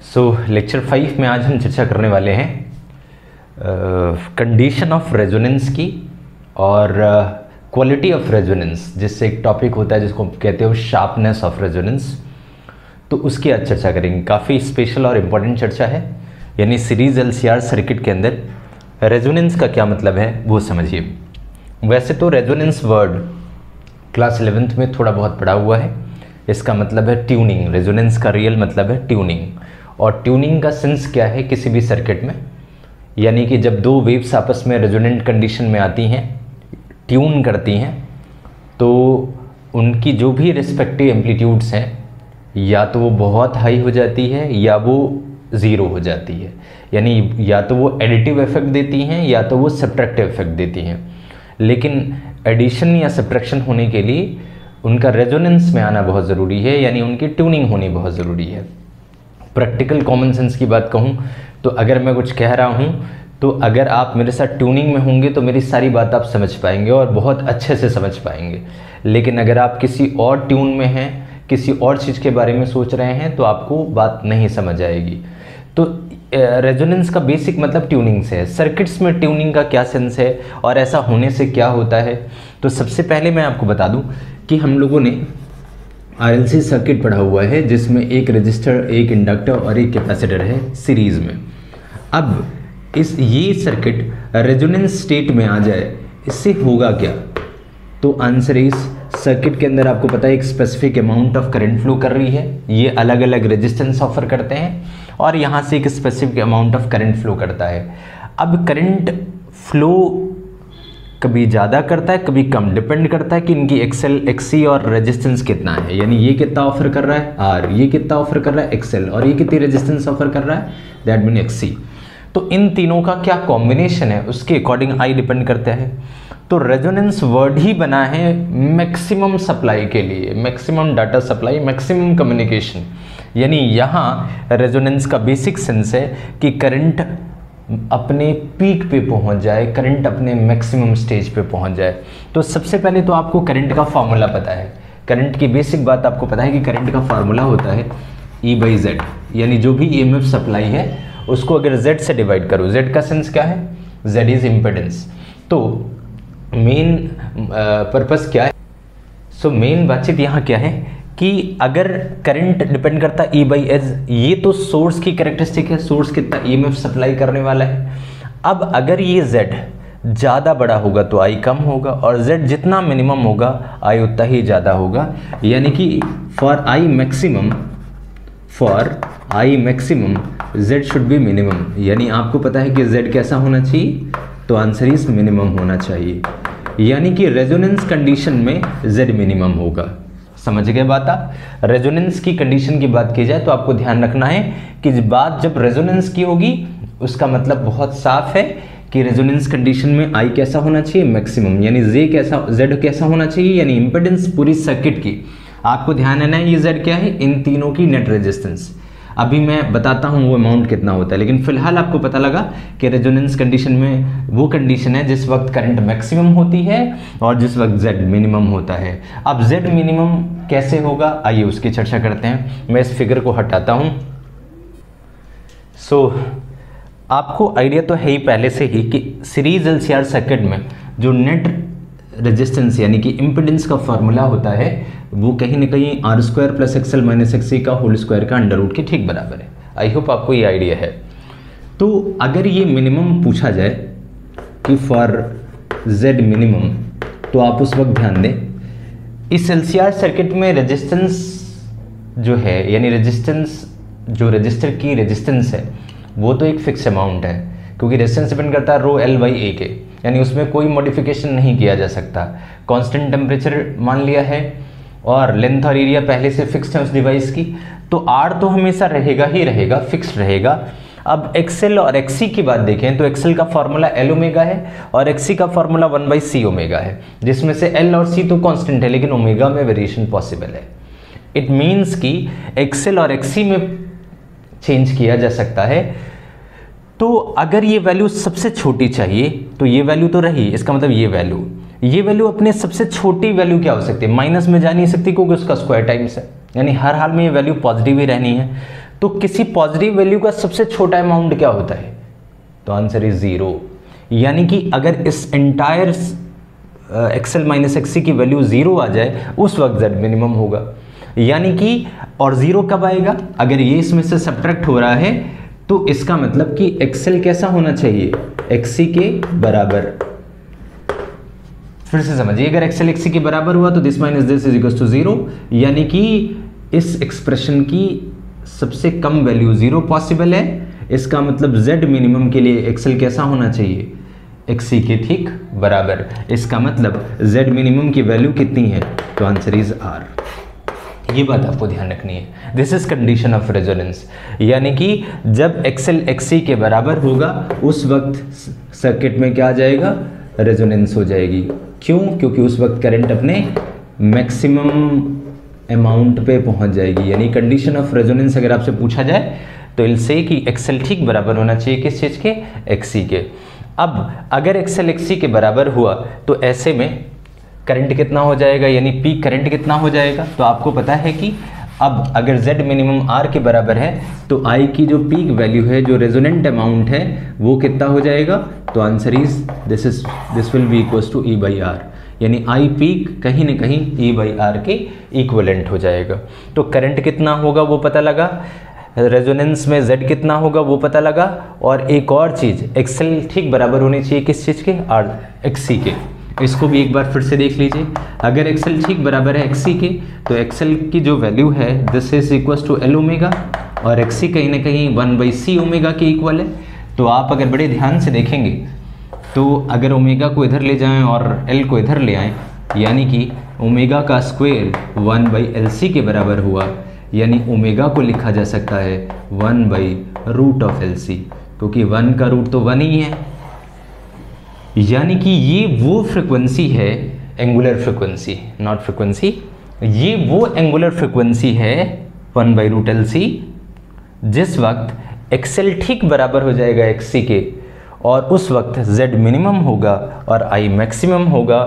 Lecture 5 में आज हम चर्चा करने वाले हैं कंडीशन ऑफ रेजोनेंस की और क्वालिटी ऑफ रेजोनेंस, जिससे एक टॉपिक होता है जिसको कहते हो शार्पनेस ऑफ रेजोनेंस। तो उसकी आज चर्चा करेंगे। काफ़ी स्पेशल और इम्पोर्टेंट चर्चा है, यानी सीरीज LCR सर्किट के अंदर रेजोनेंस का क्या मतलब है वो समझिए। वैसे तो रेजोनेंस वर्ड क्लास 11th में थोड़ा बहुत पढ़ा हुआ है। इसका मतलब है ट्यूनिंग। रेजोनेंस का रियल मतलब है ट्यूनिंग, और ट्यूनिंग का सेंस क्या है किसी भी सर्किट में, यानी कि जब दो वेव्स आपस में रेजोनेंट कंडीशन में आती हैं, ट्यून करती हैं, तो उनकी जो भी रिस्पेक्टिव एम्पलीट्यूड्स हैं या तो वो बहुत हाई हो जाती है या वो ज़ीरो हो जाती है। यानी या तो वो एडिटिव इफेक्ट देती हैं या तो वो सब्ट्रैक्टिव इफेक्ट देती हैं। लेकिन एडिशन या सब्ट्रैक्शन होने के लिए उनका रेजोनेंस में आना बहुत ज़रूरी है, यानी उनकी ट्यूनिंग होनी बहुत ज़रूरी है। प्रैक्टिकल कॉमन सेंस की बात कहूँ तो अगर मैं कुछ कह रहा हूँ तो अगर आप मेरे साथ ट्यूनिंग में होंगे तो मेरी सारी बात आप समझ पाएंगे और बहुत अच्छे से समझ पाएंगे। लेकिन अगर आप किसी और ट्यून में हैं, किसी और चीज़ के बारे में सोच रहे हैं, तो आपको बात नहीं समझ आएगी। तो रेजोनेंस का बेसिक मतलब ट्यूनिंग से है। सर्किट्स में ट्यूनिंग का क्या सेंस है और ऐसा होने से क्या होता है, तो सबसे पहले मैं आपको बता दूं कि हम लोगों ने RLC सर्किट पढ़ा हुआ है जिसमें एक रजिस्टर, एक इंडक्टर और एक कैपेसिटर है सीरीज में। अब ये सर्किट रेजोनेंस स्टेट में आ जाए, इससे होगा क्या? तो आंसर इस सर्किट के अंदर आपको पता है एक specific amount of current flow कर रही है। ये अलग अलग रेजिस्टेंस ऑफर करते हैं और यहाँ से एक specific amount of current flow करता है। अब करंट फ्लो कभी ज़्यादा करता है कभी कम, डिपेंड करता है कि इनकी XC और रेजिस्टेंस कितना है। यानी ये कितना ऑफर कर रहा है R, ये कितना ऑफर कर रहा है XL, और ये कितनी रेजिस्टेंस ऑफर कर रहा है, दैट मीन XC। तो इन तीनों का क्या कॉम्बिनेशन है उसके अकॉर्डिंग I डिपेंड करता है। तो रेजोनेंस वर्ड ही बना है मैक्सिमम सप्लाई के लिए, maximum data supply, maximum communication. यानी यहाँ रेजोनेंस का बेसिक सेंस है कि करंट अपने पीक पे पहुंच जाए, करंट अपने मैक्सिमम स्टेज पे पहुंच जाए। तो सबसे पहले तो आपको करंट का फार्मूला पता है। करंट की बेसिक बात आपको पता है कि करंट का फार्मूला होता है E/Z, यानी जो भी EMF सप्लाई है उसको अगर Z से डिवाइड करो। Z का सेंस क्या है? Z is impedance. तो मेन पर्पस क्या है? मेन बातचीत यहाँ क्या है कि अगर करंट डिपेंड करता E/S, ये तो सोर्स की कैरेक्टरिस्टिक है, सोर्स कितना EMF सप्लाई करने वाला है। अब अगर ये Z ज़्यादा बड़ा होगा तो I कम होगा, और Z जितना मिनिमम होगा I उतना ही ज़्यादा होगा। यानी कि for I maximum Z should B minimum. यानी आपको पता है कि Z कैसा होना चाहिए, तो आंसर इज मिनिमम होना चाहिए। यानी कि रेजोनेंस कंडीशन में Z मिनिमम होगा। समझ गए बात आप? रेजोनेंस की कंडीशन की बात की जाए तो आपको ध्यान रखना है कि बात जब रेजोनेंस की होगी उसका मतलब बहुत साफ है कि रेजोनेंस कंडीशन में I कैसा होना चाहिए, मैक्सिमम। यानी Z कैसा होना चाहिए, यानी इंपेडेंस पूरी सर्किट की। आपको ध्यान रहना है ये Z क्या है, इन तीनों की नेट रेजिस्टेंस। अभी मैं बताता हूँ वो अमाउंट कितना होता है, लेकिन फिलहाल आपको पता लगा कि रेजोनेंस कंडीशन में वो कंडीशन है जिस वक्त करंट मैक्सिमम होती है और जिस वक्त Z मिनिमम होता है। अब Z मिनिमम कैसे होगा, आइए उसकी चर्चा करते हैं। मैं इस फिगर को हटाता हूँ। आपको आइडिया तो है ही पहले से ही कि सीरीज LCR सर्किट में जो नेट रेजिस्टेंस यानी कि इम्पिडेंस का फॉर्मूला होता है वो कहीं ना कहीं R² + XL - XC का होल स्क्वायर का अंडर रूट के ठीक बराबर है। आई होप आपको ये आइडिया है। तो अगर ये मिनिमम पूछा जाए कि फॉर Z मिनिमम, तो आप उस वक्त ध्यान दें इस LCR सर्किट में रेजिस्टेंस जो है, यानी रेजिस्टेंस जो रजिस्टर की रेजिस्टेंस है वो तो एक फिक्स अमाउंट है, क्योंकि रेजिस्टेंस डिपेंड करता है ρL/A के, यानी उसमें कोई मॉडिफिकेशन नहीं किया जा सकता। कांस्टेंट टेम्परेचर मान लिया है और लेंथ और एरिया पहले से फिक्स्ड है उस डिवाइस की, तो R तो हमेशा रहेगा ही रहेगा, फिक्स्ड रहेगा। अब XL और XC की बात देखें तो XL का फॉर्मूला L ओमेगा है और XC का फॉर्मूला 1/C ओमेगा है, जिसमें से L और C तो कांस्टेंट है लेकिन ओमेगा में वेरिएशन पॉसिबल है। इट मीन्स कि XL और XC में चेंज किया जा सकता है। तो अगर ये वैल्यू सबसे छोटी चाहिए तो ये वैल्यू तो रही, इसका मतलब ये वैल्यू अपने सबसे छोटी वैल्यू क्या हो सकती है, माइनस में जा नहीं सकती क्योंकि उसका स्क्वायर टाइम्स है, यानी हर हाल में ये वैल्यू पॉजिटिव ही रहनी है। तो किसी पॉजिटिव वैल्यू का सबसे छोटा अमाउंट क्या होता है? तो आंसर इज 0। यानी कि अगर इस एंटायर एक्सएल माइनस एक्सी की वैल्यू 0 आ जाए उस वक्त जेड मिनिमम होगा। यानी कि और 0 कब आएगा? अगर ये इसमें से सब्ट्रैक्ट हो रहा है तो इसका मतलब कि एक्सएल कैसा होना चाहिए? एक्सी के बराबर। फिर से समझिए, अगर एक्सएल एक्सी के बराबर हुआ तो this minus this is equal to 0, यानी कि इस एक्सप्रेशन की सबसे कम वैल्यू 0 पॉसिबल है। इसका मतलब z मिनिमम के लिए एक्सएल कैसा होना चाहिए? एक्सी के ठीक बराबर। इसका मतलब z मिनिमम की वैल्यू कितनी है? तो आंसर इज r। ये बात आपको ध्यान रखनी है। This is condition of resonance, यानी कि जब एक्सएल एक्सी के बराबर होगा उस वक्त सर्किट में क्या आ जाएगा? रेजोनेंस हो जाएगी। क्यों? क्योंकि उस वक्त करंट अपने मैक्सिमम अमाउंट पे पहुंच जाएगी। यानी कंडीशन ऑफ रेजोनेंस अगर आपसे पूछा जाए तो इल से कि एक्सएल ठीक बराबर होना चाहिए किस चीज़ के? एक्सी के। अब अगर एक्सएल एक्सी के बराबर हुआ तो ऐसे में करंट कितना हो जाएगा? यानी पीक करंट कितना हो जाएगा? तो आपको पता है कि अब अगर z मिनिमम r के बराबर है तो I की जो पीक वैल्यू है, जो रेजोनेंट अमाउंट है, वो कितना हो जाएगा? तो answer is this will be equals to E by R। यानी I पीक कहीं ना कहीं E बाई R के इक्विवेलेंट हो जाएगा। तो करंट कितना होगा वो पता लगा, रेजोनेंस में z कितना होगा वो पता लगा, और एक और चीज़ एक्सएल ठीक बराबर होनी चाहिए किस चीज़ के? R एक्सी के। इसको भी एक बार फिर से देख लीजिए। अगर एक्सएल ठीक बराबर है एक्सी के तो एक्सएल की जो वैल्यू है this is equals to L omega, और एक्सी कहीं ना कहीं 1/c ओमेगा के इक्वल है। तो आप अगर बड़े ध्यान से देखेंगे तो अगर ओमेगा को इधर ले जाएं और एल को इधर ले आएं, यानी कि ओमेगा का स्क्वायर 1/LC के बराबर हुआ, यानी ओमेगा को लिखा जा सकता है 1/√LC, क्योंकि 1 का रूट तो 1 ही है। यानी कि ये वो फ्रिक्वेंसी है, एंगुलर फ्रिक्वेंसी, नॉट फ्रिक्वेंसी, ये वो एंगुलर फ्रिक्वेंसी है 1/√LC जिस वक्त एक्सएल ठीक बराबर हो जाएगा एक्सी के, और उस वक्त z मिनिमम होगा और I मैक्सिमम होगा।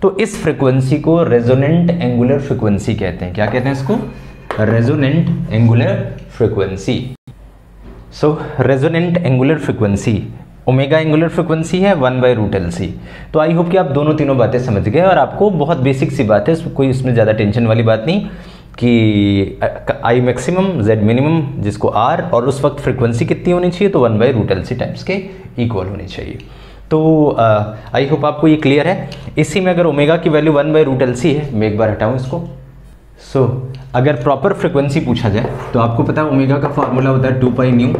तो इस फ्रिक्वेंसी को रेजोनेंट एंगुलर फ्रिक्वेंसी कहते हैं। क्या कहते हैं इसको? Resonant angular frequency. So resonant angular frequency, omega angular frequency है 1/√LC। तो आई होप कि आप दोनों तीनों बातें समझ गए, और आपको बहुत बेसिक सी बात है, कोई इसमें ज़्यादा टेंशन वाली बात नहीं कि I मैक्सिमम z मिनिमम जिसको R, और उस वक्त फ्रिक्वेंसी कितनी होनी चाहिए? तो 1/√LC टाइम्स के इक्वल होनी चाहिए। तो आई होप आपको ये क्लियर है। इसी में अगर ओमेगा की वैल्यू 1/√LC है, मैं एक बार हटाऊँ इसको। अगर प्रॉपर फ्रिक्वेंसी पूछा जाए तो आपको पता है ओमेगा का फॉर्मूला होता है 2πν,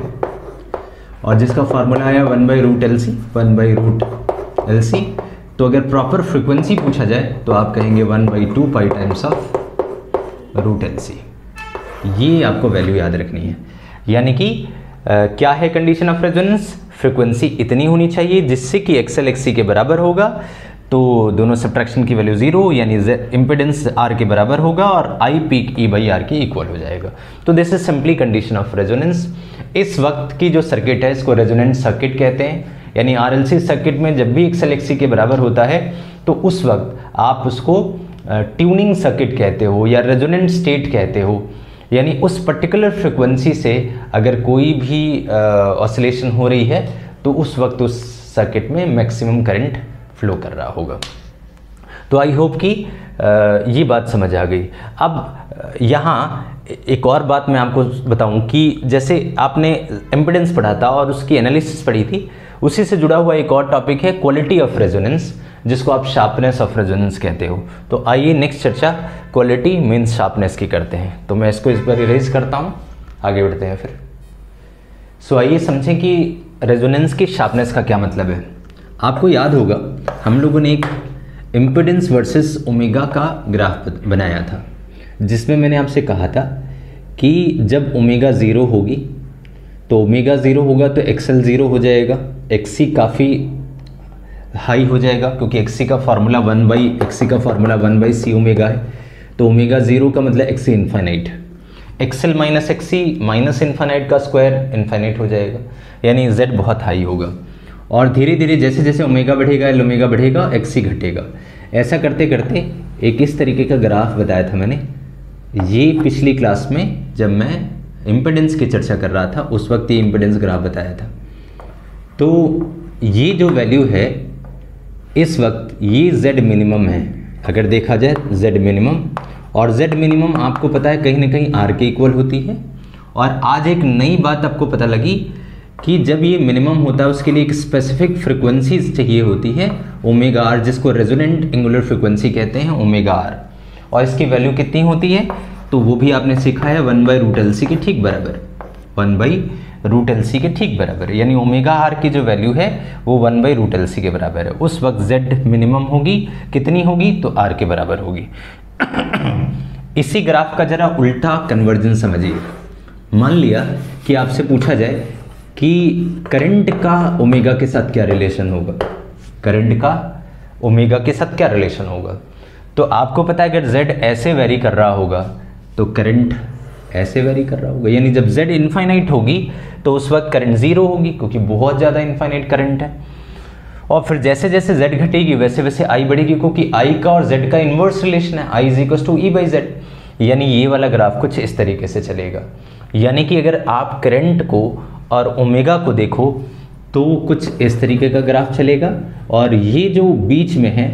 और जिसका फार्मूला आया 1/√LC, 1/√LC। तो अगर प्रॉपर फ्रिक्वेंसी पूछा जाए तो आप कहेंगे 1/2π टाइम्स ऑफ √LC। ये आपको वैल्यू याद रखनी है। यानी कि क्या है कंडीशन ऑफ रेजोनेंस? फ्रिक्वेंसी इतनी होनी चाहिए जिससे कि एक्सएल एक्सी के बराबर होगा, तो दोनों सब्ट्रैक्शन की वैल्यू 0, यानी इम्पिडेंस R के बराबर होगा, और I peak E by R के इक्वल हो जाएगा। तो this is simply condition of resonance. इस वक्त की जो सर्किट है इसको रेजोनेंट सर्किट कहते हैं। यानी RLC सर्किट में जब भी एक्सएल एक्सी के बराबर होता है तो उस वक्त आप उसको ट्यूनिंग सर्किट कहते हो या रेजोनेंट स्टेट कहते हो। यानी उस पर्टिकुलर फ्रिक्वेंसी से अगर कोई भी ऑसिलेशन हो रही है तो उस वक्त उस सर्किट में मैक्सिमम करंट फ्लो कर रहा होगा। तो आई होप कि ये बात समझ आ गई। अब यहाँ एक और बात मैं आपको बताऊं कि जैसे आपने इम्पीडेंस पढ़ा था और उसकी एनालिसिस पढ़ी थी, उसी से जुड़ा हुआ एक और टॉपिक है क्वालिटी ऑफ रेजोनेंस, जिसको आप शार्पनेस ऑफ रेजोनेंस कहते हो। तो आइए नेक्स्ट चर्चा क्वालिटी मीन्स शार्पनेस की करते हैं। तो मैं इसको इस बार इरेज करता हूँ, आगे बढ़ते हैं फिर। सो आइए समझें कि रेजोनेंस की शार्पनेस का क्या मतलब है। आपको याद होगा हम लोगों ने एक इम्पीडेंस वर्सेस ओमेगा का ग्राफ बनाया था, जिसमें मैंने आपसे कहा था कि जब ओमेगा 0 होगी तो ओमेगा 0 होगा तो एक्सएल 0 हो जाएगा, एक्सी काफ़ी हाई हो जाएगा क्योंकि एक्सी का फार्मूला 1/c ओमेगा है। तो ओमेगा 0 का मतलब XC infinite, XL minus XC minus infinite का स्क्वायर इन्फाइनाइट हो जाएगा, यानी z बहुत हाई होगा। और धीरे धीरे जैसे जैसे ओमेगा बढ़ेगा एल ओमेगा बढ़ेगा एक्सी घटेगा। ऐसा करते करते एक इस तरीके का ग्राफ बताया था मैंने, ये पिछली क्लास में जब मैं इम्पिडेंस की चर्चा कर रहा था, उस वक्त ये इम्पिडेंस ग्राफ बताया था। तो ये जो वैल्यू है इस वक्त ये Z मिनिमम है, अगर देखा जाए Z मिनिमम, और Z मिनिमम आपको पता है कहीं ना कहीं R के इक्वल होती है। और आज एक नई बात आपको पता लगी कि जब ये मिनिमम होता है उसके लिए एक स्पेसिफिक फ्रिक्वेंसी चाहिए होती है ओमेगा आर, जिसको रेजोनेंट एंगुलर फ्रिक्वेंसी कहते हैं ओमेगा आर, और इसकी वैल्यू कितनी होती है तो वो भी आपने सीखा है 1/√LC के ठीक बराबर, 1/√LC के ठीक बराबर, यानी ओमेगा आर की जो वैल्यू है वो 1/√LC के बराबर है। उस वक्त Z मिनिमम होगी, कितनी होगी तो R के बराबर होगी। इसी ग्राफ का जरा उल्टा कन्वर्जन समझिए। मान लिया कि आपसे पूछा जाए कि करंट का ओमेगा के साथ क्या रिलेशन होगा, करंट का ओमेगा के साथ क्या रिलेशन होगा, तो आपको पता है अगर Z ऐसे वेरी कर रहा होगा तो करंट ऐसे वेरी कर रहा होगा, यानी जब Z इनफाइनाइट होगी तो उस वक्त करंट जीरो होगी क्योंकि बहुत ज़्यादा इनफाइनाइट करंट है। और फिर जैसे जैसे Z घटेगी वैसे वैसे I बढ़ेगी, क्योंकि I का और Z का इन्वर्स रिलेशन है, I = E/Z, यानी ये वाला ग्राफ कुछ इस तरीके से चलेगा। यानी कि अगर आप करंट को और ओमेगा को देखो तो कुछ इस तरीके का ग्राफ चलेगा, और ये जो बीच में है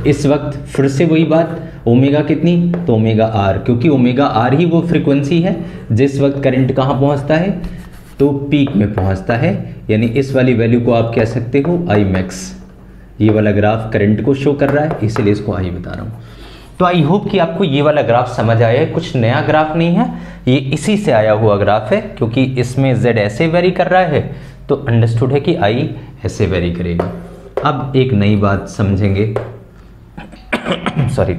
इस वक्त फिर से वही बात, ओमेगा कितनी तो ओमेगा आर, क्योंकि ओमेगा आर ही वो फ्रीक्वेंसी है जिस वक्त करंट कहाँ पहुँचता है तो पीक में पहुँचता है, यानी इस वाली वैल्यू को आप कह सकते हो I max। ये वाला ग्राफ करंट को शो कर रहा है, इसलिए इसको I बता रहा हूँ। तो आई होप कि आपको ये वाला ग्राफ समझ आया है, कुछ नया ग्राफ नहीं है, ये इसी से आया हुआ ग्राफ है, क्योंकि इसमें Z ऐसे वेरी कर रहा है तो अंडरस्टूड है कि I ऐसे वेरी करेगा। अब एक नई बात समझेंगे सॉरी,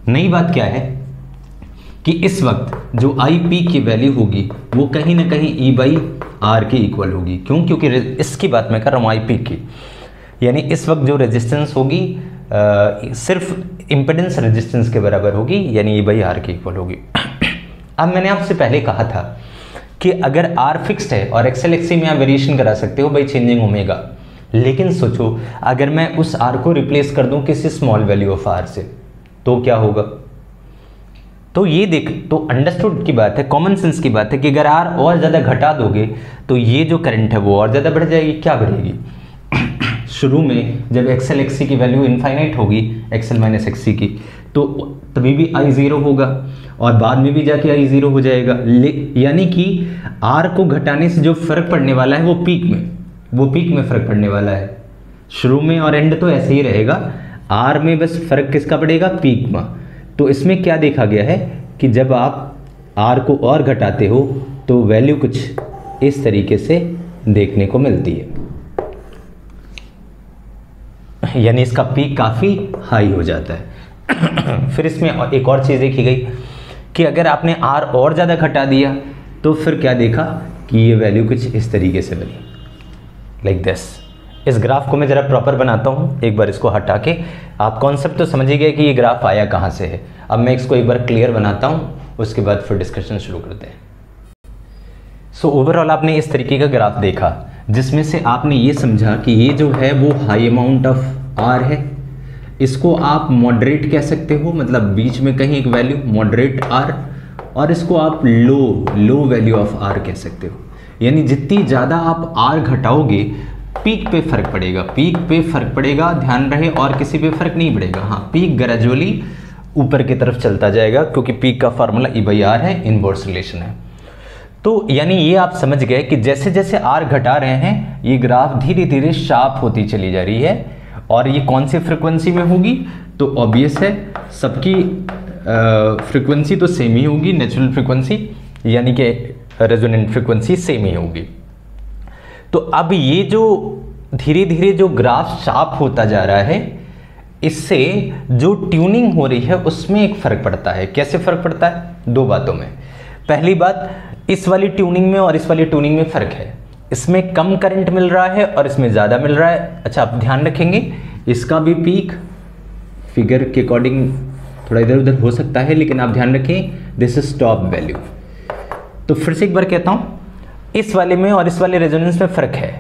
नई बात क्या है कि इस वक्त जो I पीक की वैल्यू होगी वो कहीं ना कहीं E/R के इक्वल होगी। क्यों? क्योंकि इसकी बात मैं कर रहा हूँ I पीक की, यानी इस वक्त जो रेजिस्टेंस होगी सिर्फ इम्पिडेंस रेजिस्टेंस के बराबर होगी, यानी E/R के इक्वल होगी। अब मैंने आपसे पहले कहा था कि अगर R फिक्स्ड है और XL/XC में आप वेरिएशन करा सकते हो बाई चेंजिंग ओमेगा, लेकिन सोचो अगर मैं उस R को रिप्लेस कर दूं किसी स्मॉल वैल्यू ऑफ R से तो क्या होगा। तो ये देख, तो अंडरस्टूड की बात है, कॉमन सेंस की बात है कि अगर R और ज़्यादा घटा दोगे तो ये जो करंट है वो और ज़्यादा बढ़ जाएगी। क्या बढ़ेगी? शुरू में जब XL/XC की वैल्यू इनफाइनाइट होगी, XL-XC की, तो तभी भी I 0 होगा और बाद में भी जाके I 0 हो जाएगा। यानी कि R को घटाने से जो फर्क पड़ने वाला है वो पीक में फर्क पड़ने वाला है। शुरू में और एंड तो ऐसे ही रहेगा, R में बस फर्क किसका पड़ेगा? पीक में। तो इसमें क्या देखा गया है कि जब आप R को और घटाते हो तो वैल्यू कुछ इस तरीके से देखने को मिलती है, यानी इसका पीक काफ़ी हाई हो जाता है। फिर इसमें एक और चीज़ देखी गई कि अगर आपने R और ज़्यादा घटा दिया तो फिर क्या देखा कि ये वैल्यू कुछ इस तरीके से बनी, लाइक दिस। इस ग्राफ को मैं ज़रा प्रॉपर बनाता हूँ, एक बार इसको हटा के। आप कॉन्सेप्ट तो समझ ही गए कि ये ग्राफ आया कहाँ से है। अब मैं इसको एक बार क्लियर बनाता हूँ, उसके बाद फिर डिस्कशन शुरू करते हैं। सो ओवरऑल आपने इस तरीके का ग्राफ देखा जिसमें से आपने ये समझा कि ये जो है वो हाई अमाउंट ऑफ R है, इसको आप मॉडरेट कह सकते हो, मतलब बीच में कहीं एक वैल्यू मॉडरेट R, और इसको आप लो वैल्यू ऑफ R कह सकते हो। यानी जितनी ज़्यादा आप R घटाओगे पीक पे फर्क पड़ेगा, ध्यान रहे, और किसी पे फर्क नहीं पड़ेगा। हाँ, पीक ग्रेजुअली ऊपर की तरफ चलता जाएगा क्योंकि पीक का फार्मूला E/R है, इनवर्स रिलेशन है। तो यानी ये आप समझ गए कि जैसे जैसे R घटा रहे हैं ये ग्राफ धीरे धीरे शार्प होती चली जा रही है, और ये कौन सी फ्रिक्वेंसी में होगी तो ऑब्वियस है सबकी फ्रिक्वेंसी तो सेम ही होगी, नेचुरल फ्रिक्वेंसी यानी कि रेजोनेंट फ्रिक्वेंसी सेम ही होगी। तो अब ये जो धीरे धीरे जो ग्राफ शार्प होता जा रहा है, इससे जो ट्यूनिंग हो रही है उसमें एक फ़र्क पड़ता है। कैसे फ़र्क पड़ता है? दो बातों में। पहली बात, इस वाली ट्यूनिंग में और इस वाली ट्यूनिंग में फ़र्क है। इसमें कम करंट मिल रहा है और इसमें ज़्यादा मिल रहा है। अच्छा, आप ध्यान रखेंगे इसका भी पीक फिगर के अकॉर्डिंग थोड़ा इधर उधर हो सकता है, लेकिन आप ध्यान रखें दिस इज टॉप वैल्यू। तो फिर से एक बार कहता हूँ, इस वाले में और इस वाले रेजोनेंस में फ़र्क है।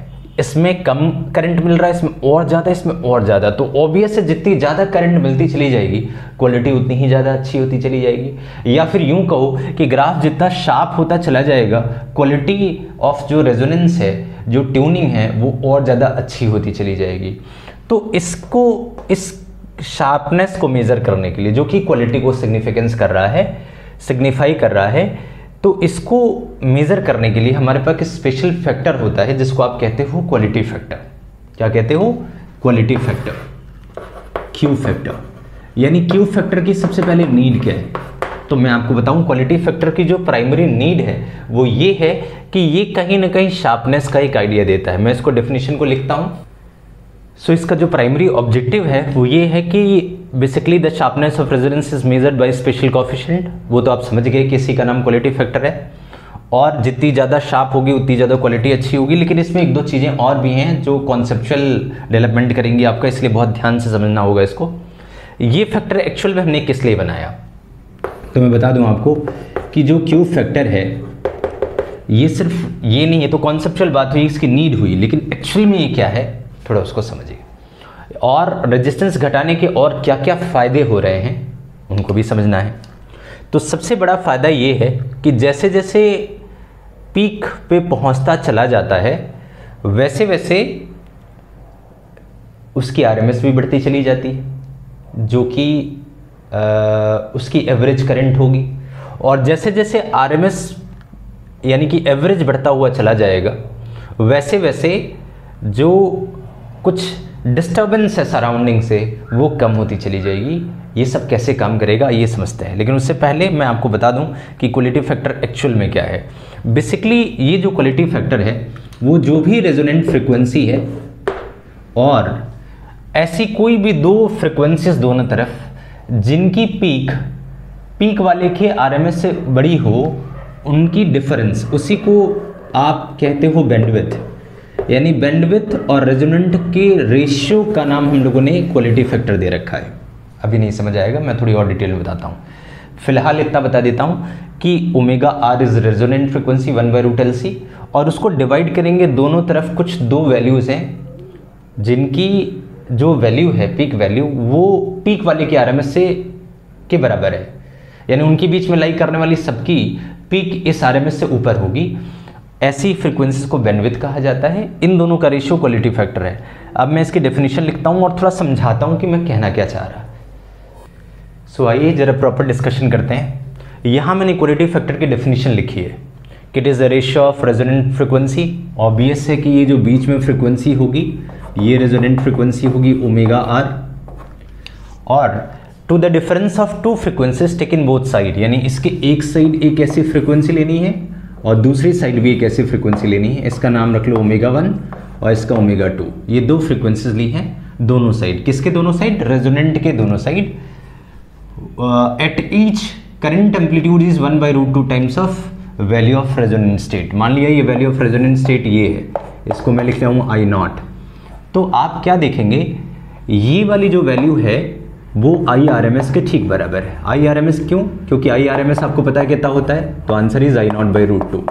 इसमें कम करंट मिल रहा है, इसमें और ज़्यादा, इसमें और ज़्यादा, तो ऑब्वियस है जितनी ज़्यादा करंट मिलती चली जाएगी क्वालिटी उतनी ही ज़्यादा अच्छी होती चली जाएगी। या फिर यूं कहो कि ग्राफ जितना शार्प होता चला जाएगा क्वालिटी ऑफ जो रेजोनेंस है, जो ट्यूनिंग है, वो और ज़्यादा अच्छी होती चली जाएगी। तो इसको, इस शार्पनेस को मेज़र करने के लिए, जो कि क्वालिटी को सिग्निफाई कर रहा है, तो इसको मेज़र करने के लिए हमारे पास एक स्पेशल फैक्टर होता है जिसको आप कहते हो क्वालिटी फैक्टर। क्या कहते हो? Quality factor, Q factor. यानी क्यू फैक्टर की सबसे पहले नीड क्या है? तो मैं आपको बताऊं, क्वालिटी फैक्टर की जो प्राइमरी नीड है वो ये है कि ये कहीं ना कहीं शार्पनेस का एक आइडिया देता है। मैं इसको डेफिनेशन को लिखता हूं। सो इसका जो प्राइमरी ऑब्जेक्टिव है वो ये है कि basically the sharpness of resonance is measured by special coefficient. वो तो आप समझ गए कि इसी का नाम क्वालिटी फैक्टर है, और जितनी ज़्यादा शार्प होगी उतनी ज़्यादा क्वालिटी अच्छी होगी। लेकिन इसमें एक दो चीज़ें और भी हैं जो कॉन्सेप्चुअल डेवलपमेंट करेंगी आपका, इसलिए बहुत ध्यान से समझना होगा इसको। ये फैक्टर एक्चुअल में हमने किस लिए बनाया, तो मैं बता दूं आपको कि जो क्यू फैक्टर है ये सिर्फ ये नहीं है, तो कॉन्सेप्चुअल बात हुई, इसकी नीड हुई, लेकिन एक्चुअल में ये क्या है थोड़ा उसको समझिए। और रेजिस्टेंस घटाने के और क्या क्या फ़ायदे हो रहे हैं उनको भी समझना है। तो सबसे बड़ा फ़ायदा ये है कि जैसे जैसे पीक पे पहुंचता चला जाता है वैसे वैसे उसकी आरएमएस भी बढ़ती चली जाती है, जो कि उसकी एवरेज करंट होगी। और जैसे जैसे आरएमएस यानी कि एवरेज बढ़ता हुआ चला जाएगा वैसे वैसे जो कुछ डिस्टर्बेंस है सराउंडिंग से वो कम होती चली जाएगी। ये सब कैसे काम करेगा ये समझते हैं, लेकिन उससे पहले मैं आपको बता दूं कि क्वालिटी फैक्टर एक्चुअल में क्या है। बेसिकली ये जो क्वालिटी फैक्टर है वो जो भी रेजोनेंट फ्रिक्वेंसी है और ऐसी कोई भी दो फ्रिक्वेंसीज दोनों तरफ जिनकी पीक वाले के आरएमएस से बड़ी हो, उनकी डिफरेंस, उसी को आप कहते हो बैंडविड्थ। यानी बैंडविड्थ और रेजोनेंट के रेशियो का नाम हम लोगों ने क्वालिटी फैक्टर दे रखा है। अभी नहीं समझ आएगा, मैं थोड़ी और डिटेल में बताता हूँ। फिलहाल इतना बता देता हूँ कि omega R is resonant frequency 1/√LC, और उसको डिवाइड करेंगे दोनों तरफ कुछ दो वैल्यूज़ हैं जिनकी जो वैल्यू है पीक वैल्यू वो पीक वाले के आरएमएस से के बराबर है। यानी उनके बीच में लाई करने वाली सबकी पीक इस आरएमएस से ऊपर होगी। ऐसी फ्रीक्वेंसीज को बैंडविड्थ कहा जाता है। इन दोनों का रेशियो क्वालिटी फैक्टर है। अब मैं इसकी डेफिनेशन लिखता हूँ और थोड़ा समझाता हूँ कि मैं कहना क्या चाह रहा। सो आइए जरा प्रॉपर डिस्कशन करते हैं। यहाँ मैंने क्वालिटी फैक्टर की डेफिनेशन लिखी है कि it is the ratio of resonant frequency. Obvious है कि ये जो बीच में फ्रिक्वेंसी होगी ये रेजोनेंट फ्रिक्वेंसी होगी ओमेगा आर, और to the difference of two frequencies taken both side. यानी इसके एक साइड एक ऐसी फ्रिक्वेंसी लेनी है और दूसरी साइड भी एक ऐसी फ्रिक्वेंसी लेनी है। इसका नाम रख लो ओमेगा 1 और इसका ओमेगा 2। ये दो फ्रिक्वेंसीज ली हैं दोनों साइड। किसके दोनों साइड? रेजोनेंट के दोनों side. At each current amplitude is 1/√2 times of value of resonant state. मान लिया ये वैल्यू ऑफ रेजोनेंट स्टेट ये है, इसको मैं लिख रहा हूँ I0। तो आप क्या देखेंगे, ये वाली जो वैल्यू है वो IRMS के ठीक बराबर है। IRMS क्यों? क्योंकि IRMS आपको पता है कितना होता है, तो आंसर इज I0/√2।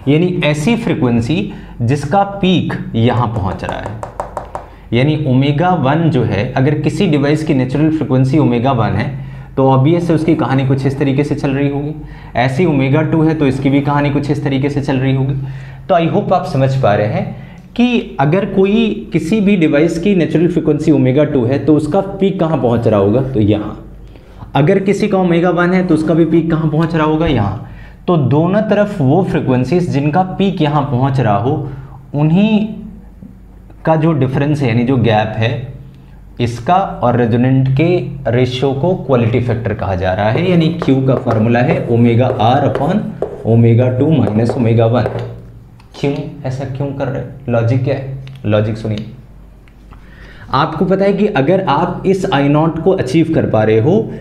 यानी ऐसी फ्रीक्वेंसी जिसका पीक यहाँ पहुँच रहा है। यानी ओमेगा 1 जो है, अगर किसी डिवाइस की नेचुरल फ्रीक्वेंसी ओमेगा 1 है तो ऑब्वियस है उसकी कहानी कुछ इस तरीके से चल रही होगी। ऐसी ओमेगा 2 है तो इसकी भी कहानी कुछ इस तरीके से चल रही होगी। तो आई होप आप समझ पा रहे हैं कि अगर कोई किसी भी डिवाइस की नेचुरल फ्रीक्वेंसी ओमेगा 2 है तो उसका पीक कहाँ पहुँच रहा होगा, तो यहाँ। अगर किसी का ओमेगा 1 है तो उसका भी पीक कहाँ पहुँच रहा होगा, यहाँ। तो दोनों तरफ वो फ्रीक्वेंसीज जिनका पीक यहाँ पहुँच रहा हो उन्हीं का जो डिफरेंस है यानी जो गैप है इसका और रेजोनेंट के रेशियो को क्वालिटी फैक्टर कहा जा रहा है। यानी Q का फॉर्मूला है omega R upon omega 2 minus omega 1। क्यों ऐसा क्यों कर रहे हैं? लॉजिक क्या है? लॉजिक सुनिए। आपको पता है कि अगर आप इस I0 को अचीव कर पा रहे हो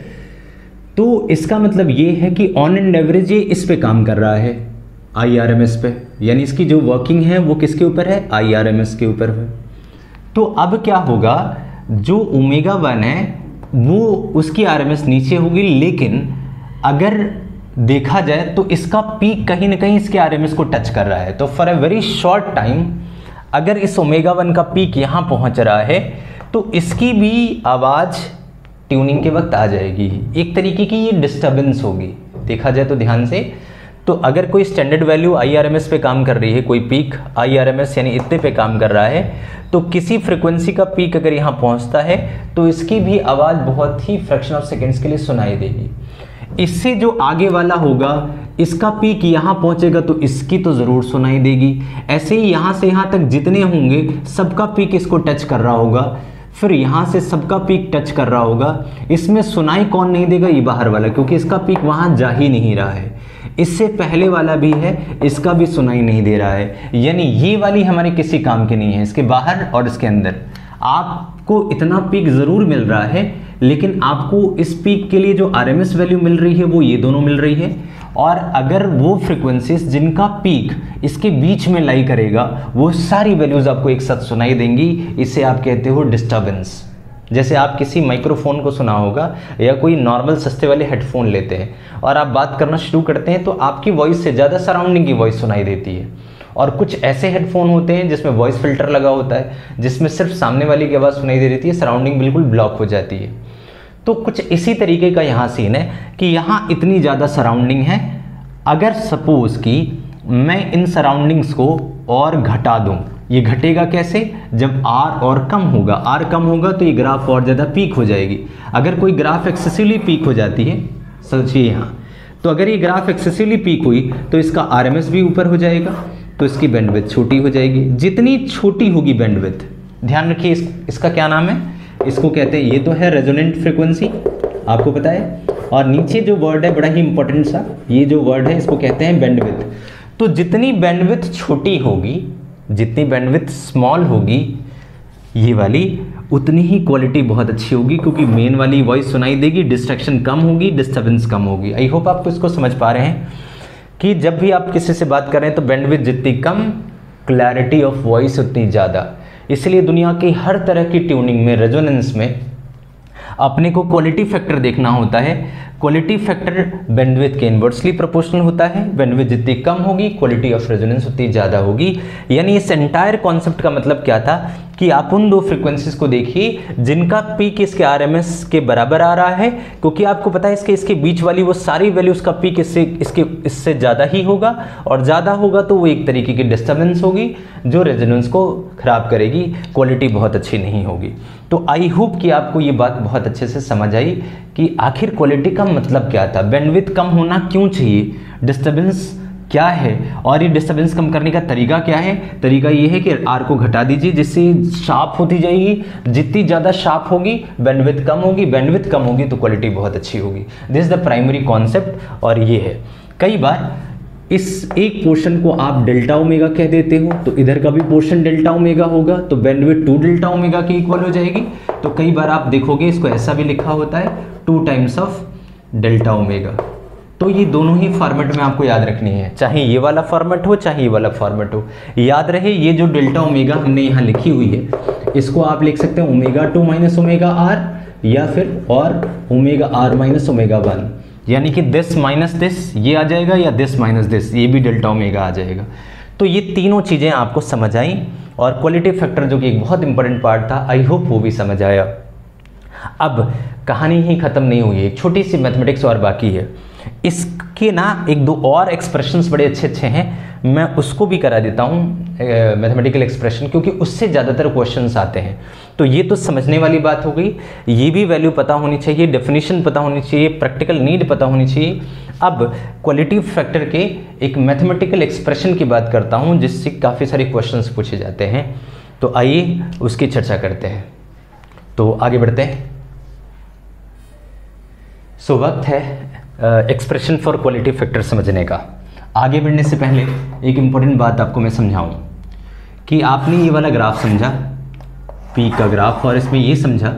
तो इसका मतलब ये है कि ऑन एंड एवरेज ये इस पे काम कर रहा है, IRMS पे। यानी इसकी जो वर्किंग है वो किसके ऊपर है? IRMS के ऊपर है। तो अब क्या होगा, जो ओमेगा 1 है वो उसकी RMS नीचे होगी, लेकिन अगर देखा जाए तो इसका पीक कहीं ना कहीं इसके RMS को टच कर रहा है। तो for a very short time अगर इस ओमेगा 1 का पीक यहाँ पहुँच रहा है तो इसकी भी आवाज़ ट्यूनिंग के वक्त आ जाएगी। एक तरीके की ये डिस्टर्बेंस होगी, देखा जाए तो ध्यान से। तो अगर कोई स्टैंडर्ड वैल्यू IRMS पे काम कर रही है, कोई पीक IRMS यानी इतने पे काम कर रहा है, तो किसी फ्रिक्वेंसी का पीक अगर यहाँ पहुँचता है तो इसकी भी आवाज़ बहुत ही फ्रैक्शन ऑफ सेकेंड्स के लिए सुनाई देगी। इससे जो आगे वाला होगा इसका पीक यहाँ पहुँचेगा तो इसकी तो ज़रूर सुनाई देगी। ऐसे ही यहाँ से यहाँ तक जितने होंगे सबका पीक इसको टच कर रहा होगा, फिर यहाँ से सबका पीक टच कर रहा होगा। इसमें सुनाई कौन नहीं देगा? ये बाहर वाला, क्योंकि इसका पीक वहाँ जा ही नहीं रहा है। इससे पहले वाला भी है, इसका भी सुनाई नहीं दे रहा है, यानी ये वाली हमारे किसी काम की नहीं है। इसके बाहर और इसके अंदर आपको इतना पीक ज़रूर मिल रहा है, लेकिन आपको इस पीक के लिए जो RMS वैल्यू मिल रही है वो ये दोनों मिल रही है। और अगर वो फ्रिक्वेंसीज जिनका पीक इसके बीच में लाई करेगा वो सारी वैल्यूज़ आपको एक साथ सुनाई देंगी। इसे आप कहते हो डिस्टर्बेंस। जैसे आप किसी माइक्रोफोन को सुना होगा या कोई नॉर्मल सस्ते वाले हेडफोन लेते हैं और आप बात करना शुरू करते हैं तो आपकी वॉइस से ज़्यादा सराउंडिंग की वॉइस सुनाई देती है। और कुछ ऐसे हेडफोन होते हैं जिसमें वॉइस फिल्टर लगा होता है, जिसमें सिर्फ सामने वाली की आवाज़ सुनाई दे देती है, सराउंडिंग बिल्कुल ब्लॉक हो जाती है। तो कुछ इसी तरीके का यहाँ सीन है कि यहाँ इतनी ज़्यादा सराउंडिंग है। अगर सपोज कि मैं इन सराउंडिंग्स को और घटा दूँ, ये घटेगा कैसे? जब R और कम होगा, R कम होगा तो ये ग्राफ और ज़्यादा पीक हो जाएगी। अगर कोई ग्राफ एक्सेसिवली पीक हो जाती है, सोचिए यहाँ, तो अगर ये ग्राफ एक्सेसिवली पीक हुई तो इसका RMS भी ऊपर हो जाएगा, तो इसकी बैंडविड्थ छोटी हो जाएगी। जितनी छोटी होगी बैंडविड्थ, ध्यान रखिए इसका क्या नाम है, इसको कहते हैं, ये तो है रेजोनेंट फ्रिक्वेंसी, आपको पता है। और नीचे जो वर्ड है बड़ा ही इंपॉर्टेंट सा, ये जो वर्ड है इसको कहते हैं बैंडविड्थ। तो जितनी बैंडविड्थ छोटी होगी, जितनी बैंडविड्थ स्मॉल होगी ये वाली, उतनी ही क्वालिटी बहुत अच्छी होगी, क्योंकि मेन वाली वॉइस सुनाई देगी, डिस्ट्रैक्शन कम होगी, डिस्टर्बेंस कम होगी। आई होप आपको इसको समझ पा रहे हैं कि जब भी आप किसी से बात कर रहे हैं तो बैंडविड्थ जितनी कम, क्लैरिटी ऑफ वॉइस उतनी ज़्यादा। इसलिए दुनिया की हर तरह की ट्यूनिंग में, रेजोनेंस में अपने को क्वालिटी फैक्टर देखना होता है। क्वालिटी फैक्टर बैंडविड्थ के इन्वर्सली प्रोपोर्शनल होता है। बैंडविड्थ जितनी कम होगी, क्वालिटी ऑफ रेजोनेंस उतनी ज़्यादा होगी। यानी इस एंटायर कॉन्सेप्ट का मतलब क्या था कि आप उन दो फ्रिक्वेंसीज को देखिए जिनका पीक इसके RMS के बराबर आ रहा है, क्योंकि आपको पता है इसके बीच वाली वो सारी वैल्यूज का पीक इससे ज़्यादा ही होगा, और ज़्यादा होगा तो वो एक तरीके की डिस्टर्बेंस होगी जो रेजोनेंस को खराब करेगी, क्वालिटी बहुत अच्छी नहीं होगी। तो आई होप कि आपको ये बात बहुत अच्छे से समझ आई कि आखिर क्वालिटी का मतलब क्या था, बैंडविड्थ कम होना क्यों चाहिए, डिस्टर्बेंस क्या है, और ये डिस्टर्बेंस कम करने का तरीका क्या है। तरीका ये है कि R को घटा दीजिए, जिससे शार्प होती जाएगी। जितनी ज़्यादा शार्प होगी बैंडविड्थ कम होगी, बैंडविड्थ कम होगी तो क्वालिटी बहुत अच्छी होगी। This is the primary concept. और ये है, कई बार इस एक पोर्शन को आप डेल्टा ओमेगा कह देते हो, तो इधर का भी पोर्शन डेल्टा ओमेगा होगा, तो बैंडविड्थ 2 डेल्टा ओमेगा की इक्वल हो जाएगी। तो कई बार आप देखोगे इसको ऐसा भी लिखा होता है 2 टाइम्स ऑफ डेल्टा ओमेगा। तो ये दोनों ही फॉर्मेट में आपको याद रखनी है, चाहे ये वाला फॉर्मेट हो चाहे ये वाला फॉर्मेट हो। याद रहे ये जो डेल्टा ओमेगा हमने यहाँ लिखी हुई है, इसको आप लिख सकते हैं ओमेगा 2 माइनस ओमेगा R, या फिर और ओमेगा R माइनस ओमेगा 1, यानी कि दिस माइनस दिस ये आ जाएगा, या दिस माइनस दिस ये भी डेल्टा ओमेगा आ जाएगा। तो ये तीनों चीज़ें आपको समझ आई, और क्वालिटी फैक्टर जो कि एक बहुत इंपॉर्टेंट पार्ट था, आई होप वो भी समझ आया। अब कहानी ही ख़त्म नहीं हुई है, एक छोटी सी मैथमेटिक्स और बाकी है। इसके ना 1-2 और एक्सप्रेशंस बड़े अच्छे हैं, मैं उसको भी करा देता हूँ मैथमेटिकल एक्सप्रेशन, क्योंकि उससे ज़्यादातर क्वेश्चंस आते हैं। तो ये तो समझने वाली बात हो गई, ये भी वैल्यू पता होनी चाहिए, डेफिनेशन पता होनी चाहिए, प्रैक्टिकल नीड पता होनी चाहिए। अब क्वालिटी फैक्टर के एक मैथमेटिकल एक्सप्रेशन की बात करता हूँ, जिससे काफ़ी सारे क्वेश्चंस पूछे जाते हैं। तो आइए उसकी चर्चा करते हैं। तो आगे बढ़ते हैं। सो वक्त है एक्सप्रेशन फॉर क्वालिटी फैक्टर समझने का। आगे बढ़ने से पहले एक इम्पॉर्टेंट बात आपको मैं समझाऊं कि आपने ये वाला ग्राफ समझा, पीक का ग्राफ, और इसमें ये समझा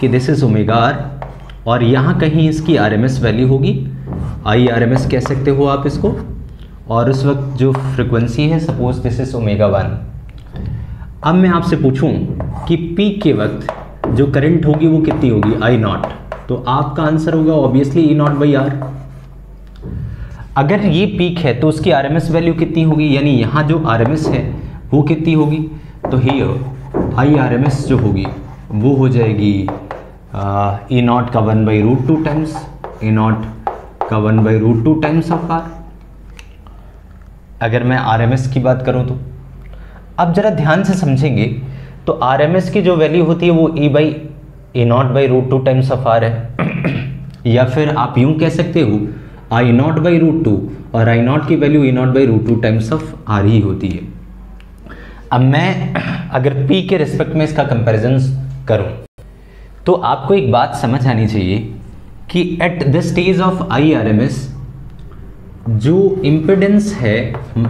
कि दिस इज ओमेगा R, और यहाँ कहीं इसकी RMS वैल्यू होगी, IRMS कह सकते हो आप इसको, और उस वक्त जो फ्रिक्वेंसी है सपोज दिस इज ओमेगा 1। अब मैं आपसे पूछूं कि पीक के वक्त जो करंट होगी वो कितनी होगी, I0, तो आपका आंसर होगा ऑब्वियसली E0/R। अगर ये पीक है तो उसकी RMS वैल्यू कितनी होगी, यानी यहाँ जो RMS है वो कितनी होगी, तो here I R M S जो होगी वो हो जाएगी ई नॉट का 1/√2 टाइम्स ई नॉट का 1/√2 टाइम्स ऑफ आर। अगर मैं आर एम एस की बात करूं तो अब जरा ध्यान से समझेंगे तो आर एम एस की जो वैल्यू होती है वो E/E0/√2 टाइम्स ऑफ आर है या फिर आप यूं कह सकते हो I0/√2 और I0 की value E0/√2 times of R ही होती है। अब मैं अगर P के रिस्पेक्ट में इसका कंपैरिजन करूं तो आपको एक बात समझ आनी चाहिए कि at the stage of IRMS जो इम्पिडेंस है,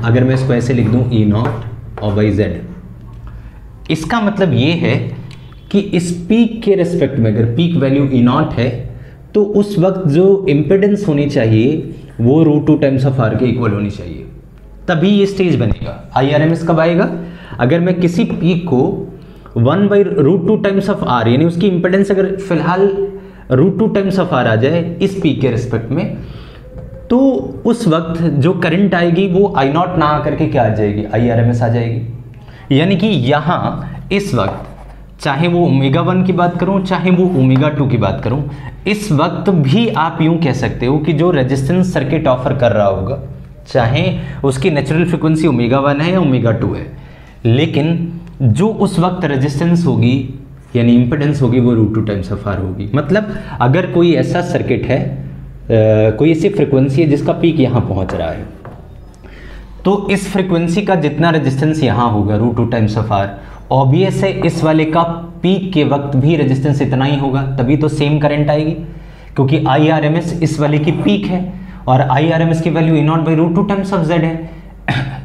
अगर मैं इसको ऐसे लिख दूं E0 और YZ, इसका मतलब ये है कि इस पीक के रिस्पेक्ट में अगर पीक वैल्यू E0 है तो उस वक्त जो इम्पिडेंस होनी चाहिए वो √2 टाइम्स ऑफ आर के इक्वल होनी चाहिए, तभी ये स्टेज बनेगा। IRMS कब आएगा? अगर मैं किसी पीक को 1/√2 टाइम्स ऑफ आर, यानी उसकी इम्पिडेंस अगर फिलहाल √2 टाइम्स ऑफ आर आ जाए इस पीक के रिस्पेक्ट में, तो उस वक्त जो करंट आएगी वो I0 ना आकर के क्या आ जाएगी? IRMS आ जाएगी। यानी कि यहाँ इस वक्त चाहे वो ω1 की बात करूं चाहे वो ω2 की बात करूं, इस वक्त भी आप यूं कह सकते हो कि जो रेजिस्टेंस सर्किट ऑफर कर रहा होगा, चाहे उसकी नेचुरल फ्रिक्वेंसी ω1 है या ω2 है, लेकिन जो उस वक्त रेजिस्टेंस होगी यानी इम्पिडेंस होगी वो √2 टाइम्स ऑफ आर होगी। मतलब अगर कोई ऐसा सर्किट है, कोई ऐसी फ्रिक्वेंसी है जिसका पीक यहाँ पहुँच रहा है, तो इस फ्रिक्वेंसी का जितना रेजिस्टेंस यहाँ होगा √2 टाइम्स ऑफ आर, ऑब्वियस है इस वाले का पीक के वक्त भी रेजिस्टेंस इतना ही होगा, तभी तो सेम करंट आएगी, क्योंकि IRMS इस वाले की पीक है और IRMS की value E0/√2 times of Z है।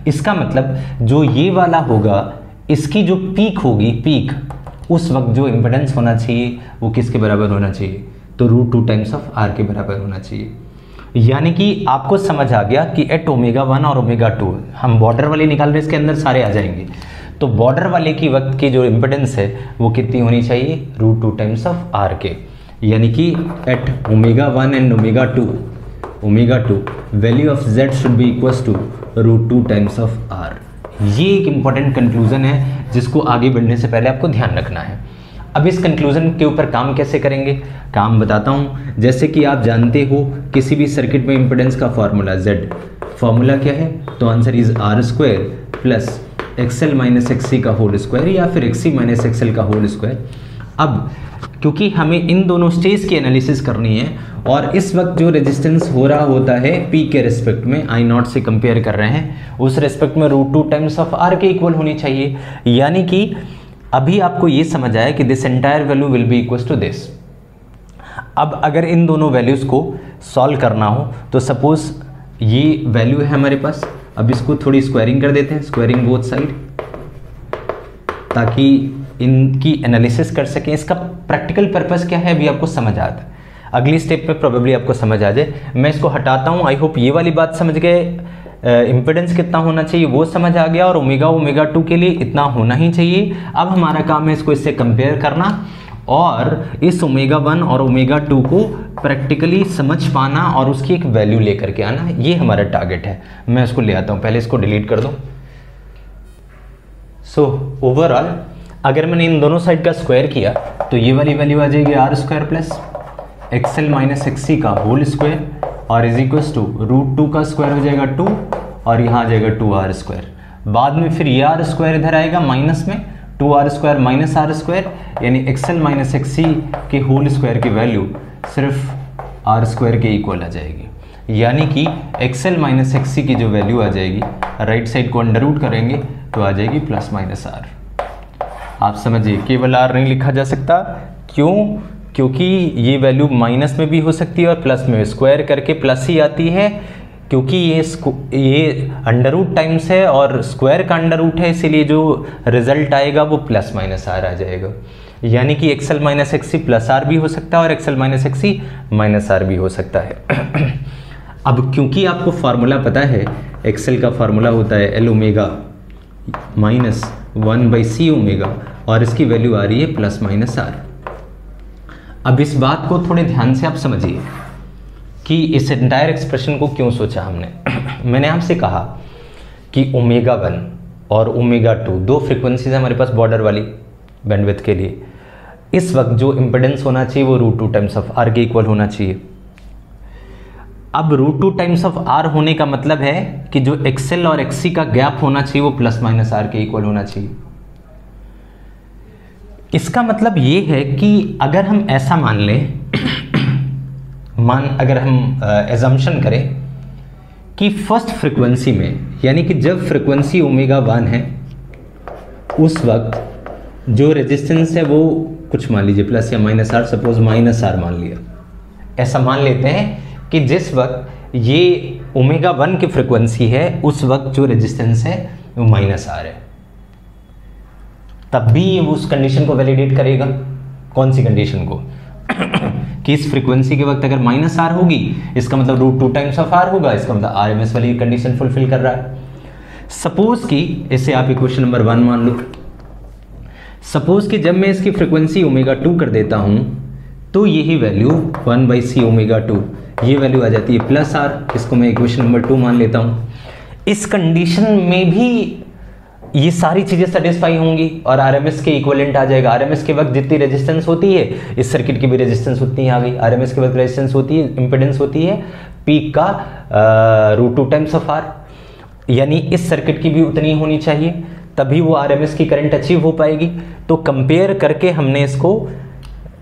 इसका मतलब जो ये वाला होगा इसकी जो पीक होगी, पीक उस वक्त जो इम्पिडेंस होना चाहिए वो किसके बराबर होना चाहिए? तो √2 टाइम्स ऑफ आर के बराबर होना चाहिए। यानी कि आपको समझ आ गया कि एट ω1 और ω2 हम बॉर्डर वाले निकाल रहे हैं, इसके अंदर सारे आ जाएंगे, तो बॉर्डर वाले की वक्त की जो इम्पिडेंस है वो कितनी होनी चाहिए? √2 टाइम्स ऑफ आर के। यानी कि at ω1 and ω2 value of Z should be equals to √2 times of R. ये एक इंपॉर्टेंट कंक्लूजन है जिसको आगे बढ़ने से पहले आपको ध्यान रखना है। अब इस कंक्लूजन के ऊपर काम कैसे करेंगे? काम बताता हूँ। जैसे कि आप जानते हो किसी भी सर्किट में इम्पिडेंस का फॉर्मूला Z, फॉर्मूला क्या है? तो answer is R² plus XL minus XC का होल स्क्वायर या फिर XC माइनस XL का होल स्क्वायर। अब क्योंकि हमें इन दोनों स्टेज की एनालिसिस करनी है और इस वक्त जो रेजिस्टेंस हो रहा होता है पी के रिस्पेक्ट में, I0 से कंपेयर कर रहे हैं, उस रिस्पेक्ट में √2 टाइम्स ऑफ आर के इक्वल होनी चाहिए। यानी कि अभी आपको ये समझ आया कि this entire value will be equal to this. अब अगर इन दोनों वैल्यूज़ को सॉल्व करना हो तो सपोज ये वैल्यू है हमारे पास, अब इसको थोड़ी स्क्वायरिंग कर देते हैं, स्क्वायरिंग बोथ साइड, ताकि इनकी एनालिसिस कर सकें। इसका प्रैक्टिकल पर्पस क्या है अभी आपको समझ आता है, अगली स्टेप पे प्रोबेबली आपको समझ आ जाए। मैं इसको हटाता हूँ। आई होप ये वाली बात समझ गए, इम्पिडेंस कितना होना चाहिए वो समझ आ गया और ω2 के लिए इतना होना ही चाहिए। अब हमारा काम है इसको इससे कंपेयर करना और इस ω1 और ω2 को प्रैक्टिकली समझ पाना और उसकी एक वैल्यू लेकर के आना, ये हमारा टारगेट है। मैं इसको ले आता हूँ, पहले इसको डिलीट कर दूँ। सो ओवरऑल अगर मैंने इन दोनों साइड का स्क्वायर किया तो ये वाली वैल्यू आ जाएगी R² plus XL minus XC का होल स्क्वायर और इज इक्वल्स टू √2 का स्क्वायर हो जाएगा 2 और यहाँ आ जाएगा 2R²। बाद में फिर ये R² इधर आएगा माइनस में, 2R² माइनस R², यानी XL माइनस XC के होल स्क्वायर की वैल्यू सिर्फ R² के इक्वल आ जाएगी। यानी कि XL माइनस XC की जो वैल्यू आ जाएगी, राइट साइड को अंडर रूट करेंगे तो आ जाएगी प्लस माइनस R। आप समझिए, केवल R नहीं लिखा जा सकता। क्यों? क्योंकि ये वैल्यू माइनस में भी हो सकती है और प्लस में, स्क्वायर करके प्लस ही आती है, क्योंकि ये अंडर रूट टाइम्स है और स्क्वायर का अंडर रूट है, इसीलिए जो रिजल्ट आएगा वो प्लस माइनस R आ जाएगा। यानी कि XL minus XC plus R भी हो सकता है और XL minus XC minus R भी हो सकता है। अब क्योंकि आपको फार्मूला पता है, XL का फार्मूला होता है L omega minus 1/C omega और इसकी वैल्यू आ रही है प्लस माइनस R। अब इस बात को थोड़े ध्यान से आप समझिए कि इस एंटायर एक्सप्रेशन को क्यों सोचा हमने। मैंने आपसे कहा कि ω1 और ओमेगा 2, दो फ्रिक्वेंसीज है हमारे पास बॉर्डर वाली बैंडविड्थ के लिए। इस वक्त जो इम्पिडेंस होना चाहिए वो √2 टाइम्स ऑफ आर के इक्वल होना चाहिए। अब √2 टाइम्स ऑफ आर होने का मतलब है कि जो एक्सएल और एक्ससी का गैप होना चाहिए वो ±r के इक्वल होना चाहिए। इसका मतलब ये है कि अगर हम ऐसा मान लें अगर हम एजम्पशन करें कि फर्स्ट फ्रिक्वेंसी में, यानी कि जब फ्रिक्वेंसी ओमेगा 1 है उस वक्त जो रेजिस्टेंस है वो कुछ मान लीजिए प्लस या -r, सपोज -r मान लिया। ऐसा मान लेते हैं कि जिस वक्त ये ओमेगा 1 की फ्रिक्वेंसी है उस वक्त जो रेजिस्टेंस है वो -r है, तब भी ये उस कंडीशन को वैलिडेट करेगा। कौन सी कंडीशन को? कि इस फ्रीक्वेंसी के वक्त अगर -r होगी इसका मतलब √2 टाइम्स ऑफ r होगा, इसका मतलब RMS वाली कंडीशन फुलफिल कर रहा है। सपोज कि इसे आप इक्वेशन नंबर 1 मान लो। सपोज कि जब मैं इसकी फ्रीक्वेंसी ओमेगा 2 कर देता हूं तो यही वैल्यू 1/c ओमेगा 2 ये वैल्यू आ जाती है +r, इसको मैं इक्वेशन नंबर 2 मान लेता हूं। इस कंडीशन में भी ये सारी चीजें सेटिस्फाई होंगी और RMS के इक्विवेलेंट आ जाएगा। RMS के वक्त जितनी रेजिस्टेंस होती है इस सर्किट की भी रेजिस्टेंस उतनी आ गई। RMS के वक्त रेजिस्टेंस होती है, इंपेडेंस होती है पीक का √2 टाइम्स ऑफ r, यानी इस सर्किट की भी उतनी होनी चाहिए, तभी वो RMS की करंट अचीव हो पाएगी। तो कंपेयर करके हमने इसको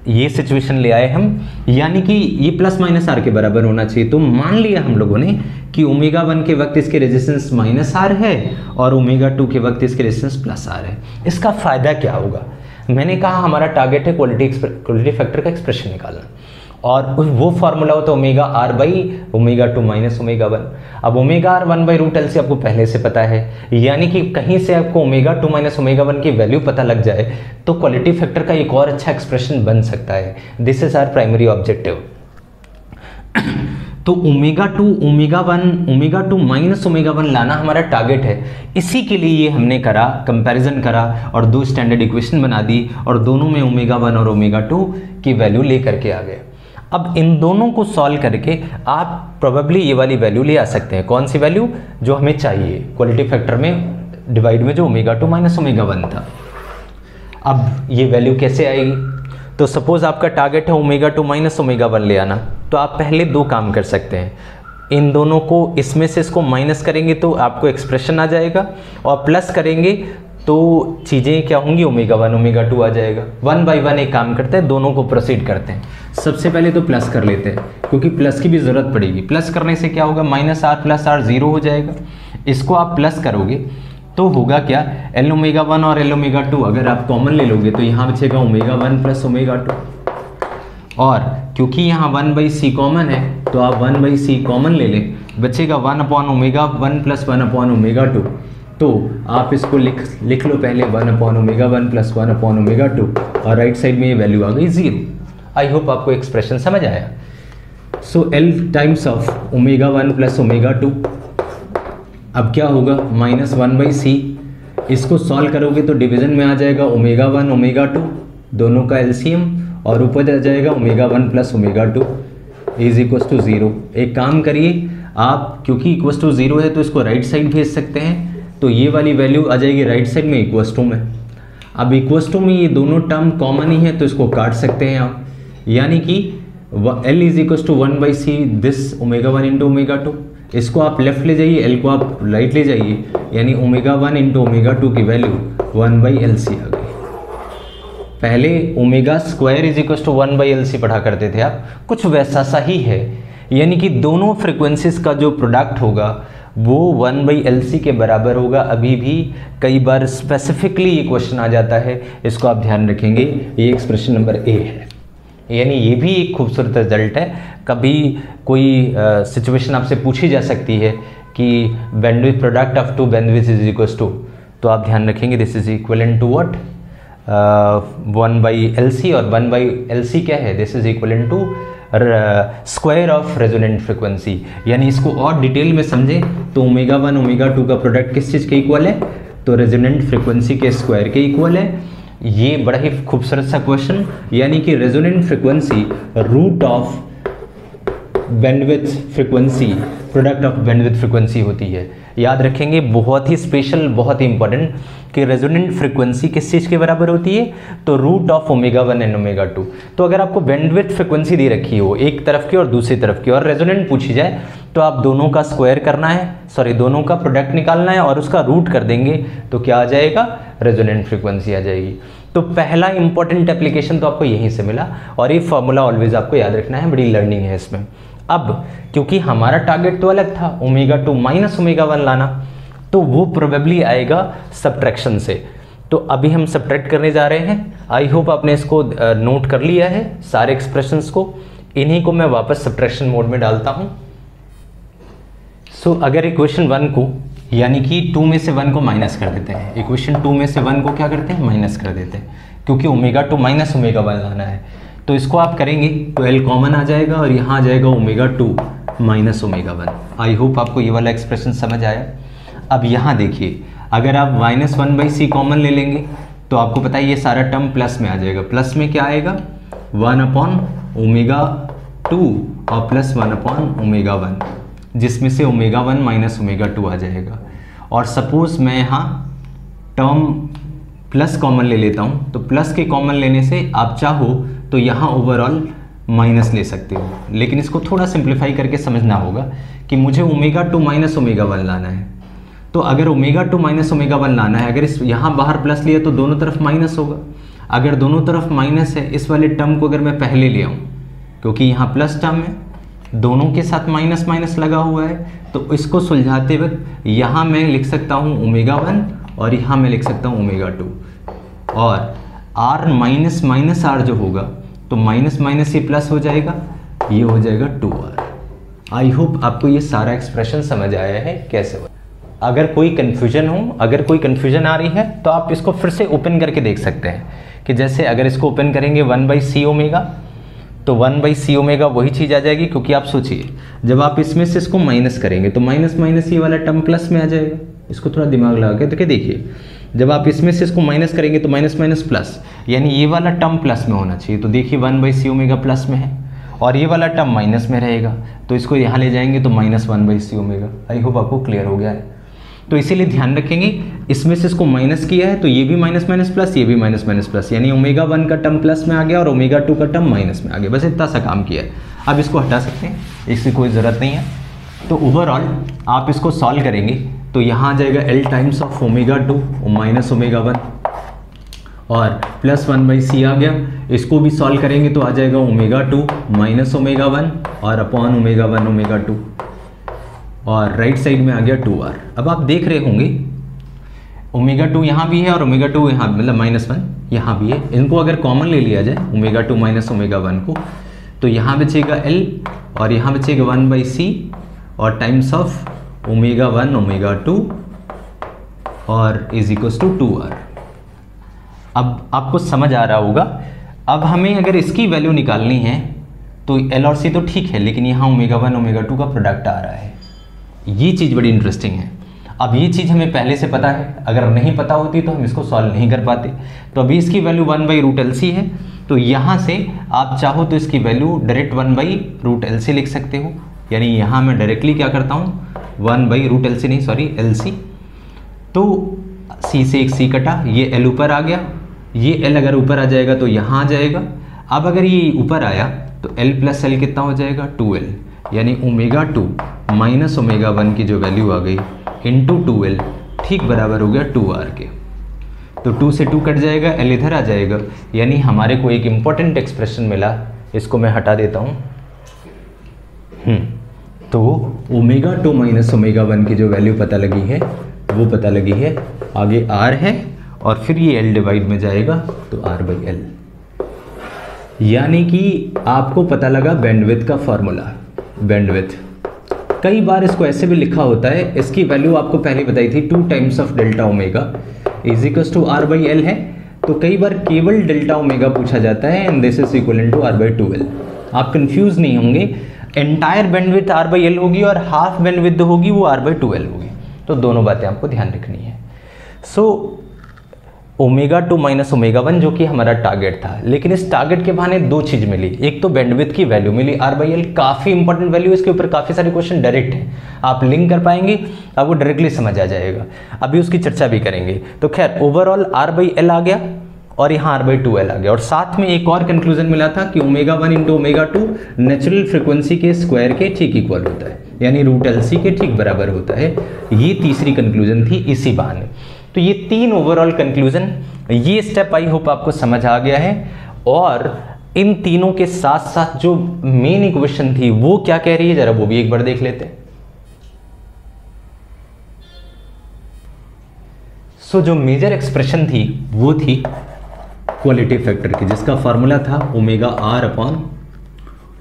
ये सिचुएशन ले आए हम, यानी कि ये ±r के बराबर होना चाहिए। तो मान लिया हम लोगों ने कि ओमेगा 1 के वक्त इसके रेजिस्टेंस -r है और ओमेगा 2 के वक्त इसके रेजिस्टेंस +r है। इसका फायदा क्या होगा? मैंने कहा हमारा टारगेट है क्वालिटी फैक्टर का एक्सप्रेशन निकालना, और वो फार्मूला होता है omega r by omega 2 minus omega 1। अब ओमेगा r 1/√L से आपको पहले से पता है, यानी कि कहीं से आपको ओमेगा 2 माइनस ओमेगा 1 की वैल्यू पता लग जाए तो क्वालिटी फैक्टर का एक और अच्छा एक्सप्रेशन बन सकता है। This is our primary objective. तो ओमेगा 2 माइनस ओमेगा 1 लाना हमारा टारगेट है। इसी के लिए ये हमने करा, कंपैरिजन करा और दो स्टैंडर्ड इक्वेशन बना दी और दोनों में ओमेगा 1 और ओमेगा 2 की वैल्यू ले करके आ गए। अब इन दोनों को सॉल्व करके आप प्रोबेबली ये वाली वैल्यू ले आ सकते हैं। कौन सी वैल्यू? जो हमें चाहिए क्वालिटी फैक्टर में डिवाइड में जो ओमेगा 2 माइनस ओमेगा 1 था। अब ये वैल्यू कैसे आएगी? तो सपोज आपका टारगेट है ओमेगा 2 माइनस ओमेगा 1 ले आना, तो आप पहले दो काम कर सकते हैं। इन दोनों को, इसमें से इसको माइनस करेंगे तो आपको एक्सप्रेशन आ जाएगा, और प्लस करेंगे तो चीज़ें क्या होंगी? ओमेगा 1 ओमेगा 2 आ जाएगा। 1/1 एक काम करते हैं, दोनों को प्रोसीड करते हैं। सबसे पहले तो प्लस कर लेते हैं क्योंकि प्लस की भी ज़रूरत पड़ेगी। प्लस करने से क्या होगा? -r + r 0 हो जाएगा। इसको आप प्लस करोगे तो होगा क्या? L ओमेगा 1 और L ओमेगा 2 अगर आप कॉमन ले लोगे तो यहाँ बचेगा ओमेगा 1 + ओमेगा 2, और क्योंकि यहाँ 1/c कॉमन है तो आप 1/c कॉमन ले लें, बचेगा 1/ओमेगा 1 + 1/ओमेगा 2। तो आप इसको लिख लो पहले 1/ओमेगा 1 + 1/ओमेगा 2, और राइट साइड में ये वैल्यू आ गई 0। आई होप आपको एक्सप्रेशन समझ आया। सो L times of omega 1 + omega 2, अब क्या होगा? -1/c। इसको सॉल्व करोगे तो डिवीजन में आ जाएगा ओमेगा 1 ओमेगा 2 दोनों का एलसीएम, और ऊपर आ जाएगा ओमेगा 1 + ओमेगा 2 = 0। एक काम करिए आप, क्योंकि =0 है तो इसको राइट साइड भेज सकते हैं, तो ये वाली वैल्यू आ जाएगी राइट साइड में =2 में। अब =2 में ये दोनों टर्म कॉमन ही है तो इसको काट सकते हैं आप, यानी कि L = 1/c this omega 1 × omega 2। इसको आप लेफ्ट ले जाइए, L को आप राइट ले जाइए, यानी ओमेगा 1 × ओमेगा 2 की वैल्यू 1/LC आ गई। पहले ओमेगा स्क्वायर = 1/LC पढ़ा करते थे आप, कुछ वैसा सा ही है, यानी कि दोनों फ्रिक्वेंसीज का जो प्रोडक्ट होगा वो 1/LC के बराबर होगा। अभी भी कई बार स्पेसिफिकली ये क्वेश्चन आ जाता है, इसको आप ध्यान रखेंगे। ये एक्सप्रेशन नंबर A है, यानी ये भी एक खूबसूरत रिजल्ट है। कभी कोई सिचुएशन आपसे पूछी जा सकती है कि bandwidth product of two bandwidth = तो आप ध्यान रखेंगे this is equivalent to what? 1/LC, और 1/LC क्या है? This is equivalent to square of resonant frequency. यानी इसको और डिटेल में समझें तो ओमेगा 1 ओमेगा 2 का प्रोडक्ट किस चीज़ के इक्वल है? तो रेजोनेंट फ्रिक्वेंसी के स्क्वायर के इक्वल है। ये बड़ा ही खूबसूरत सा क्वेश्चन, यानी कि resonant frequency root of bandwidth frequency, product of bandwidth frequency होती है। याद रखेंगे, बहुत ही स्पेशल, बहुत ही इंपॉर्टेंट, कि रेजोनेंट फ्रिक्वेंसी किस चीज़ के बराबर होती है, तो रूट ऑफ ω1 एंड ω2। तो अगर आपको बैंडविड्थ फ्रिक्वेंसी दे रखी हो एक तरफ की और दूसरी तरफ की, और रेजोनेंट पूछी जाए, तो आप दोनों का स्क्वायर करना है, सॉरी दोनों का प्रोडक्ट निकालना है और उसका रूट कर देंगे, तो क्या आ जाएगा, रेजोनेंट फ्रिक्वेंसी आ जाएगी। तो पहला इंपॉर्टेंट एप्लीकेशन तो आपको यहीं से मिला, और ये फॉर्मूला ऑलवेज आपको याद रखना है, बड़ी लर्निंग है इसमें। अब क्योंकि हमारा टारगेट तो अलग था, ω2 माइनस ω1 लाना, तो वो प्रोबेबली आएगा सब्ट्रैक्शन से। तो अभी हम सब्ट्रैक्ट करने जा रहे हैं। आई होप आपने इसको नोट कर लिया है सारे एक्सप्रेशंस को। इन्हीं को मैं वापस सब्ट्रैक्शन मोड में डालता हूं। सो अगर इक्वेशन 1 को, यानी कि 2 में से 1 को माइनस कर देते हैं, इक्वेशन 2 में से 1 को क्या करते हैं, माइनस कर देते हैं, क्योंकि ω2 माइनस ω1 लाना है। तो इसको आप करेंगे तो L कॉमन आ जाएगा और यहाँ आ जाएगा ω2 माइनस ω1। आई होप आपको ये वाला एक्सप्रेशन समझ आया। अब यहाँ देखिए, अगर आप -1/c कॉमन ले लेंगे तो आपको पता है ये सारा टर्म प्लस में आ जाएगा। प्लस में क्या आएगा, 1/ω2 और प्लस 1/ω1, जिसमें से ω1 माइनस ω2 आ जाएगा। और सपोज मैं यहाँ टर्म प्लस कॉमन ले लेता हूँ, तो प्लस के कॉमन लेने से आप चाहो तो यहाँ ओवरऑल माइनस ले सकते हो, लेकिन इसको थोड़ा सिंप्लीफाई करके समझना होगा कि मुझे ω2 माइनस ω1 लाना है। तो अगर ω2 माइनस ω1 लाना है, अगर इस यहाँ बाहर प्लस लिया तो दोनों तरफ माइनस होगा। अगर दोनों तरफ माइनस है, इस वाले टर्म को अगर मैं पहले ले आऊँ, क्योंकि यहाँ प्लस टर्म है, दोनों के साथ माइनस माइनस लगा हुआ है, तो इसको सुलझाते वक्त यहाँ मैं लिख सकता हूँ ω1 और यहाँ मैं लिख सकता हूँ ω2, और r माइनस माइनस r जो होगा तो माइनस माइनस ये प्लस हो जाएगा, ये हो जाएगा 2r। आई होप आपको ये सारा एक्सप्रेशन समझ आया है कैसे हो। अगर कोई कन्फ्यूजन हो, अगर कोई कन्फ्यूजन आ रही है, तो आप इसको फिर से ओपन करके देख सकते हैं कि जैसे अगर इसको ओपन करेंगे 1/c तो 1/c वही चीज़ आ जाएगी, क्योंकि आप सोचिए जब आप इसमें से इसको माइनस करेंगे तो माइनस माइनस ये वाला टर्म प्लस में आ जाएगा। इसको थोड़ा दिमाग लगा के तो देखिए, जब आप इसमें से इसको माइनस करेंगे तो माइनस माइनस प्लस, यानी ये वाला टर्म प्लस में होना चाहिए। तो देखिए 1/c प्लस में है और ये वाला टर्म माइनस में रहेगा, तो इसको यहाँ ले जाएंगे तो माइनस 1/c। आई होप आपको क्लियर हो गया है। तो इसीलिए ध्यान रखेंगे, इसमें से इसको माइनस किया है तो ये भी माइनस माइनस प्लस, ये भी माइनस माइनस प्लस, यानी ω1 का टर्म प्लस में आ गया और ω2 का टर्म माइनस में आ गया। बस इतना सा काम किया है। अब इसको हटा सकते हैं, इसकी कोई ज़रूरत नहीं है। तो ओवरऑल आप इसको सॉल्व करेंगे तो यहाँ आ जाएगा L टाइम्स ऑफ ω2 माइनस ω1 और प्लस 1/c आ गया। इसको भी सॉल्व करेंगे तो आ जाएगा ω2 माइनस ω1 और अपॉन ω1 ω2, और राइट साइड में आ गया 2r। अब आप देख रहे होंगे ω2 यहाँ भी है और ω2 यहाँ, मतलब -1 यहाँ भी है। इनको अगर कॉमन ले लिया जाए ω2 माइनस ω1 को, तो यहाँ बचेगा L और यहाँ बचेगा 1/c और टाइम्स ऑफ ω1 ω2 और इज इक्वल्स टू 2r। अब आपको समझ आ रहा होगा। अब हमें अगर इसकी वैल्यू निकालनी है तो L और C तो ठीक है, लेकिन यहाँ ω1 ω2 का प्रोडक्ट आ रहा है। ये चीज़ बड़ी इंटरेस्टिंग है। अब ये चीज़ हमें पहले से पता है, अगर नहीं पता होती तो हम इसको सॉल्व नहीं कर पाते। तो अभी इसकी वैल्यू 1/√LC है, तो यहाँ से आप चाहो तो इसकी वैल्यू डायरेक्ट 1/√LC लिख सकते हो। यानी यहाँ मैं डायरेक्टली क्या करता हूँ, 1/√LC नहीं, सॉरी LC। तो C से एक C कटा, ये L ऊपर आ गया, ये L अगर ऊपर आ जाएगा तो यहाँ आ जाएगा। अब अगर ये ऊपर आया तो L प्लस L कितना हो जाएगा, 2L, यानी ω2 माइनस ω1 की जो वैल्यू आ गई इंटू 2L ठीक बराबर हो गया 2r के। तो 2 से 2 कट जाएगा, L इधर आ जाएगा, यानी हमारे को एक इम्पॉर्टेंट एक्सप्रेशन मिला। इसको मैं हटा देता हूँ। तो ω2 माइनस ω1 की जो वैल्यू पता लगी है वो पता लगी है, आगे r है और फिर ये L डिवाइड में जाएगा तो r/L, यानी कि आपको पता लगा बैंडविड्थ का फॉर्मूला। बैंडविड्थ कई बार इसको ऐसे भी लिखा होता है, इसकी वैल्यू आपको पहले बताई थी 2 times of delta omega is equals to r/L है। तो कई बार केवल डेल्टा ओमेगा पूछा जाता है and this is equal to r/2L। आप कंफ्यूज नहीं होंगे, एंटायर बैंडविड्थ r/L होगी और हाफ बैंडविड्थ होगी वो r/2L होगी। तो दोनों बातें आपको ध्यान रखनी है। सो ओमेगा 2 माइनस ओमेगा 1 जो कि हमारा टारगेट था, लेकिन इस टारगेट के बहाने दो चीज मिली। एक तो बैंडविड्थ की वैल्यू मिली R/L, काफी इंपॉर्टेंट वैल्यू, इसके ऊपर काफी सारे क्वेश्चन डायरेक्ट है, आप लिंक कर पाएंगे, आपको डायरेक्टली समझ आ जाएगा, अभी उसकी चर्चा भी करेंगे। तो खैर ओवरऑल R/L आ गया और यहाँ R/2L आ गया, और साथ में एक और कंक्लूजन मिला था कि omega 1 into omega 2 natural frequency के स्क्वायर के ठीक इक्वल होता है, यानी √LC के ठीक बराबर होता है। ये तीसरी कंक्लूजन थी इसी बहाने। तो ये 3 ओवरऑल कंक्लूजन, ये स्टेप आई होप आपको समझ आ गया है। और इन तीनों के साथ साथ जो मेन इक्वेशन थी वो क्या कह रही है, जरा वो भी एक बार देख लेते हैं। सो जो मेजर एक्सप्रेशन थी वो थी क्वालिटी फैक्टर की, जिसका फॉर्मूला था omega R upon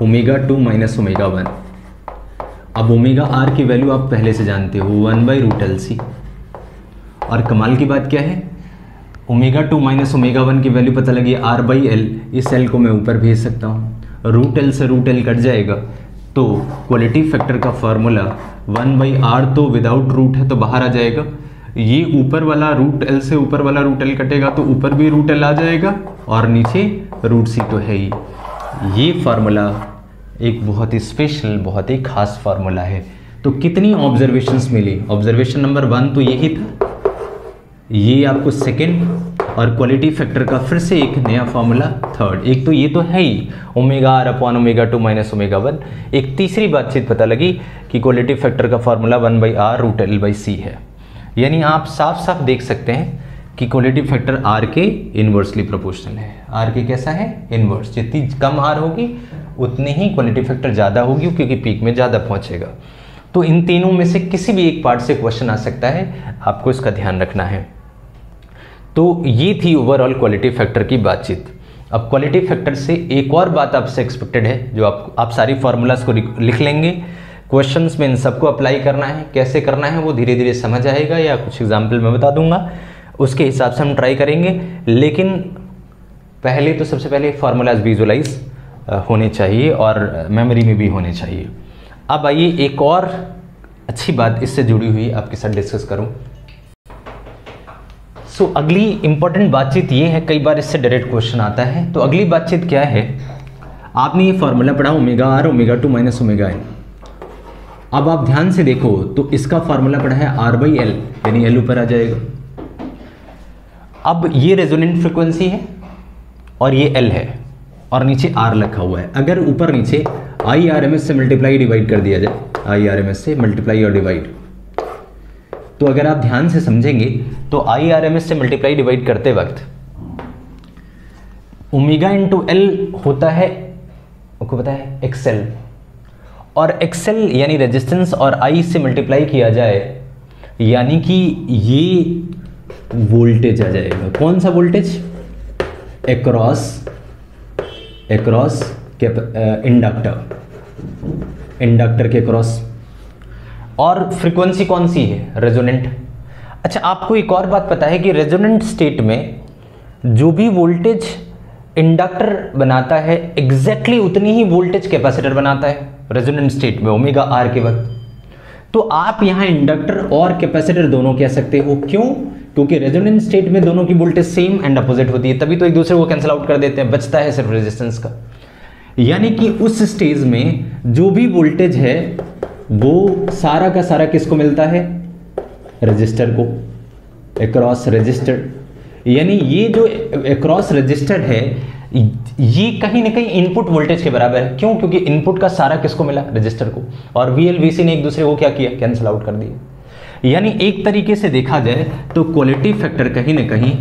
omega 2 minus omega 1। अब ओमेगा R की वैल्यू आप पहले से जानते हो 1/√LC, और कमाल की बात क्या है, ओमेगा 2 माइनस ओमेगा 1 की वैल्यू पता लगी R/L, इस L को मैं ऊपर भेज सकता हूँ, √L से √L कट जाएगा, तो क्वालिटी फैक्टर का फॉर्मूला 1/R तो विदाउट रूट है तो बाहर आ जाएगा, ये ऊपर वाला √L से ऊपर वाला √L कटेगा तो ऊपर भी √L आ जाएगा, और नीचे √C तो है ही। ये फार्मूला एक बहुत ही स्पेशल, बहुत ही खास फार्मूला है। तो कितनी ऑब्जर्वेशंस मिली, ऑब्जर्वेशन नंबर 1 तो यही था, ये आपको सेकंड, और क्वालिटी फैक्टर का फिर से एक नया फार्मूला थर्ड। एक तो ये तो है ही omega R upon omega 2 minus omega 1। एक तीसरी बातचीत पता लगी कि क्वालिटी फैक्टर का फार्मूला 1/R√L/C है। यानी आप साफ साफ देख सकते हैं कि क्वालिटी फैक्टर R के इनवर्सली प्रोपोर्शनल है। R के कैसा है, इनवर्स। जितनी कम R होगी उतनी ही क्वालिटी फैक्टर ज़्यादा होगी, क्योंकि पीक में ज़्यादा पहुँचेगा। तो इन तीनों में से किसी भी एक पार्ट से क्वेश्चन आ सकता है, आपको इसका ध्यान रखना है। तो ये थी ओवरऑल क्वालिटी फैक्टर की बातचीत। अब क्वालिटी फैक्टर से एक और बात आपसे एक्सपेक्टेड है, जो आप सारी फार्मूलाज को लिख लेंगे, क्वेश्चंस में इन सबको अप्लाई करना है। कैसे करना है वो धीरे धीरे समझ आएगा, या कुछ एग्जाम्पल मैं बता दूंगा, उसके हिसाब से हम ट्राई करेंगे। लेकिन पहले तो सबसे पहले फार्मूलाज विजुअलाइज होने चाहिए और मेमोरी में भी होने चाहिए। अब आइए एक और अच्छी बात इससे जुड़ी हुई आपके साथ डिस्कस करूं। सो अगली इंपॉर्टेंट बातचीत ये है, कई बार इससे डायरेक्ट क्वेश्चन आता है। तो अगली बातचीत क्या है, आपने ये फार्मूला पढ़ा omega R omega 2 minus omega L। अब आप ध्यान से देखो तो इसका फार्मूला पढ़ा है R/L, यानी L ऊपर आ जाएगा। अब ये रेजोनेंट फ्रीक्वेंसी है और ये L है और नीचे R लिखा हुआ है। अगर ऊपर नीचे IRMS से मल्टीप्लाई डिवाइड कर दिया जाए, IRMS से मल्टीप्लाई और डिवाइड, तो अगर आप ध्यान से समझेंगे तो IRMS से मल्टीप्लाई डिवाइड करते वक्त ओमेगा इंटू L होता है, आपको पता है XL, और XL यानी रेजिस्टेंस और I से मल्टीप्लाई किया जाए यानी कि ये वोल्टेज आ जाएगा। कौन सा वोल्टेज, एक्रॉस इंडक्टर के क्रॉस। और फ्रीक्वेंसी कौन सी है, रेजोनेंट। अच्छा, आपको एक और बात पता है कि रेजोनेंट स्टेट में जो भी वोल्टेज इंडक्टर बनाता है एग्जैक्टली उतनी ही वोल्टेज कैपेसिटर बनाता है रेजोनेंट स्टेट में ओमेगा R के वक्त। तो आप यहां इंडक्टर और कैपेसिटर दोनों कह सकते हो। क्यों, क्योंकि रेजोनेंट स्टेट में दोनों की वोल्टेज सेम एंड अपोजिट होती है, तभी तो एक दूसरे को कैंसिल आउट कर देते हैं, बचता है सिर्फ रेजिस्टेंस का। यानी कि उस स्टेज में जो भी वोल्टेज है वो सारा का सारा किसको मिलता है, रेजिस्टर को, अक्रॉस रेजिस्टर। यानी ये जो अक्रॉस रेजिस्टर है ये कहीं ना कहीं इनपुट वोल्टेज के बराबर है। क्यों, क्योंकि इनपुट का सारा किसको मिला, रेजिस्टर को, और VL VC ने एक दूसरे को क्या किया, कैंसिल आउट कर दिया। यानी एक तरीके से देखा जाए तो क्वालिटी फैक्टर कहीं ना कहीं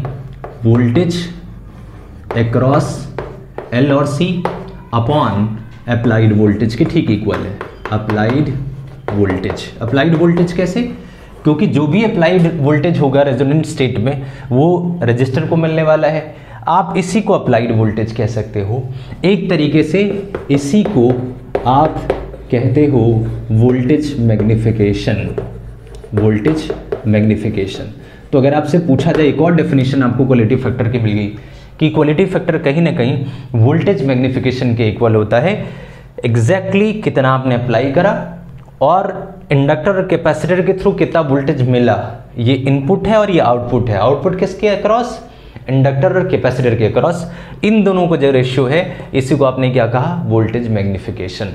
वोल्टेज अक्रॉस L और C अपॉन अप्लाइड वोल्टेज के ठीक इक्वल है। अप्लाइड वोल्टेज कैसे, क्योंकि जो भी अप्लाइड वोल्टेज होगा रेजोनेंट स्टेट में वो रेजिस्टर को मिलने वाला है। आप इसी को अप्लाइड वोल्टेज कह सकते हो। एक तरीके से इसी को आप कहते हो वोल्टेज मैग्निफिकेशन। तो अगर आपसे पूछा जाए, एक और डेफिनेशन आपको क्वालिटी फैक्टर की मिल गई कि क्वालिटी फैक्टर कहीं ना कहीं वोल्टेज मैग्निफिकेशन के इक्वल होता है। एग्जैक्टली कितना आपने अप्लाई करा और इंडक्टर और कैपेसिटर के थ्रू कितना वोल्टेज मिला, ये इनपुट है और ये आउटपुट है। आउटपुट किसके अक्रॉस, इंडक्टर और कैपेसिटर के अक्रॉस, इन दोनों को जो रेशियो है इसी को आपने क्या कहा, वोल्टेज मैग्निफिकेशन।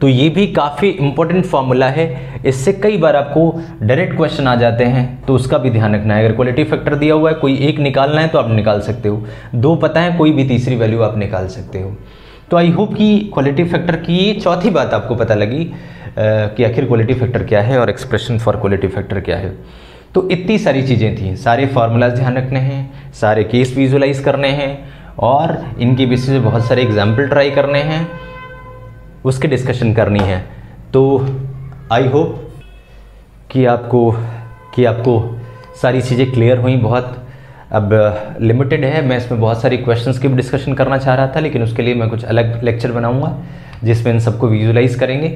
तो ये भी काफ़ी इंपॉर्टेंट फॉर्मूला है, इससे कई बार आपको डायरेक्ट क्वेश्चन आ जाते हैं, तो उसका भी ध्यान रखना है। अगर क्वालिटी फैक्टर दिया हुआ है, कोई एक निकालना है तो आप निकाल सकते हो, दो पता है कोई भी तीसरी वैल्यू आप निकाल सकते हो। तो आई होप कि क्वालिटी फैक्टर की चौथी बात आपको पता लगी कि आखिर क्वालिटी फैक्टर क्या है और एक्सप्रेशन फॉर क्वालिटी फैक्टर क्या है। तो इतनी सारी चीज़ें थी, सारे फार्मूलाज ध्यान रखने हैं, सारे केस विजुलाइज करने हैं और इनके बेसिस पे बहुत सारे एग्जाम्पल ट्राई करने हैं, उसके डिस्कशन करनी है। तो आई होप कि आपको सारी चीज़ें क्लियर हुई। बहुत अब लिमिटेड है, मैं इसमें बहुत सारी क्वेश्चंस की भी डिस्कशन करना चाह रहा था, लेकिन उसके लिए मैं कुछ अलग लेक्चर बनाऊंगा जिसमें इन सबको विजुलाइज करेंगे,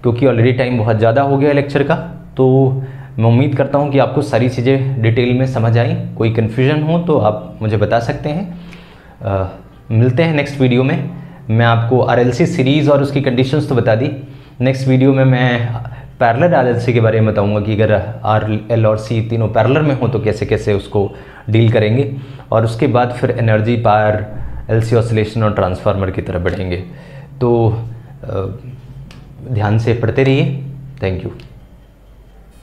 क्योंकि ऑलरेडी टाइम बहुत ज़्यादा हो गया लेक्चर का। तो मैं उम्मीद करता हूँ कि आपको सारी चीज़ें डिटेल में समझ आई। कोई कन्फ्यूजन हो तो आप मुझे बता सकते हैं। मिलते हैं नेक्स्ट वीडियो में। मैं आपको RLC सीरीज़ और उसकी कंडीशंस तो बता दी, नेक्स्ट वीडियो में मैं पैरेलल RLC के बारे में बताऊंगा कि अगर RL और C तीनों पैरेलल में हो तो कैसे कैसे उसको डील करेंगे, और उसके बाद फिर एनर्जी, पावर, LC ऑसिलेशन और ट्रांसफार्मर की तरफ बढ़ेंगे। तो ध्यान से पढ़ते रहिए। Thank you.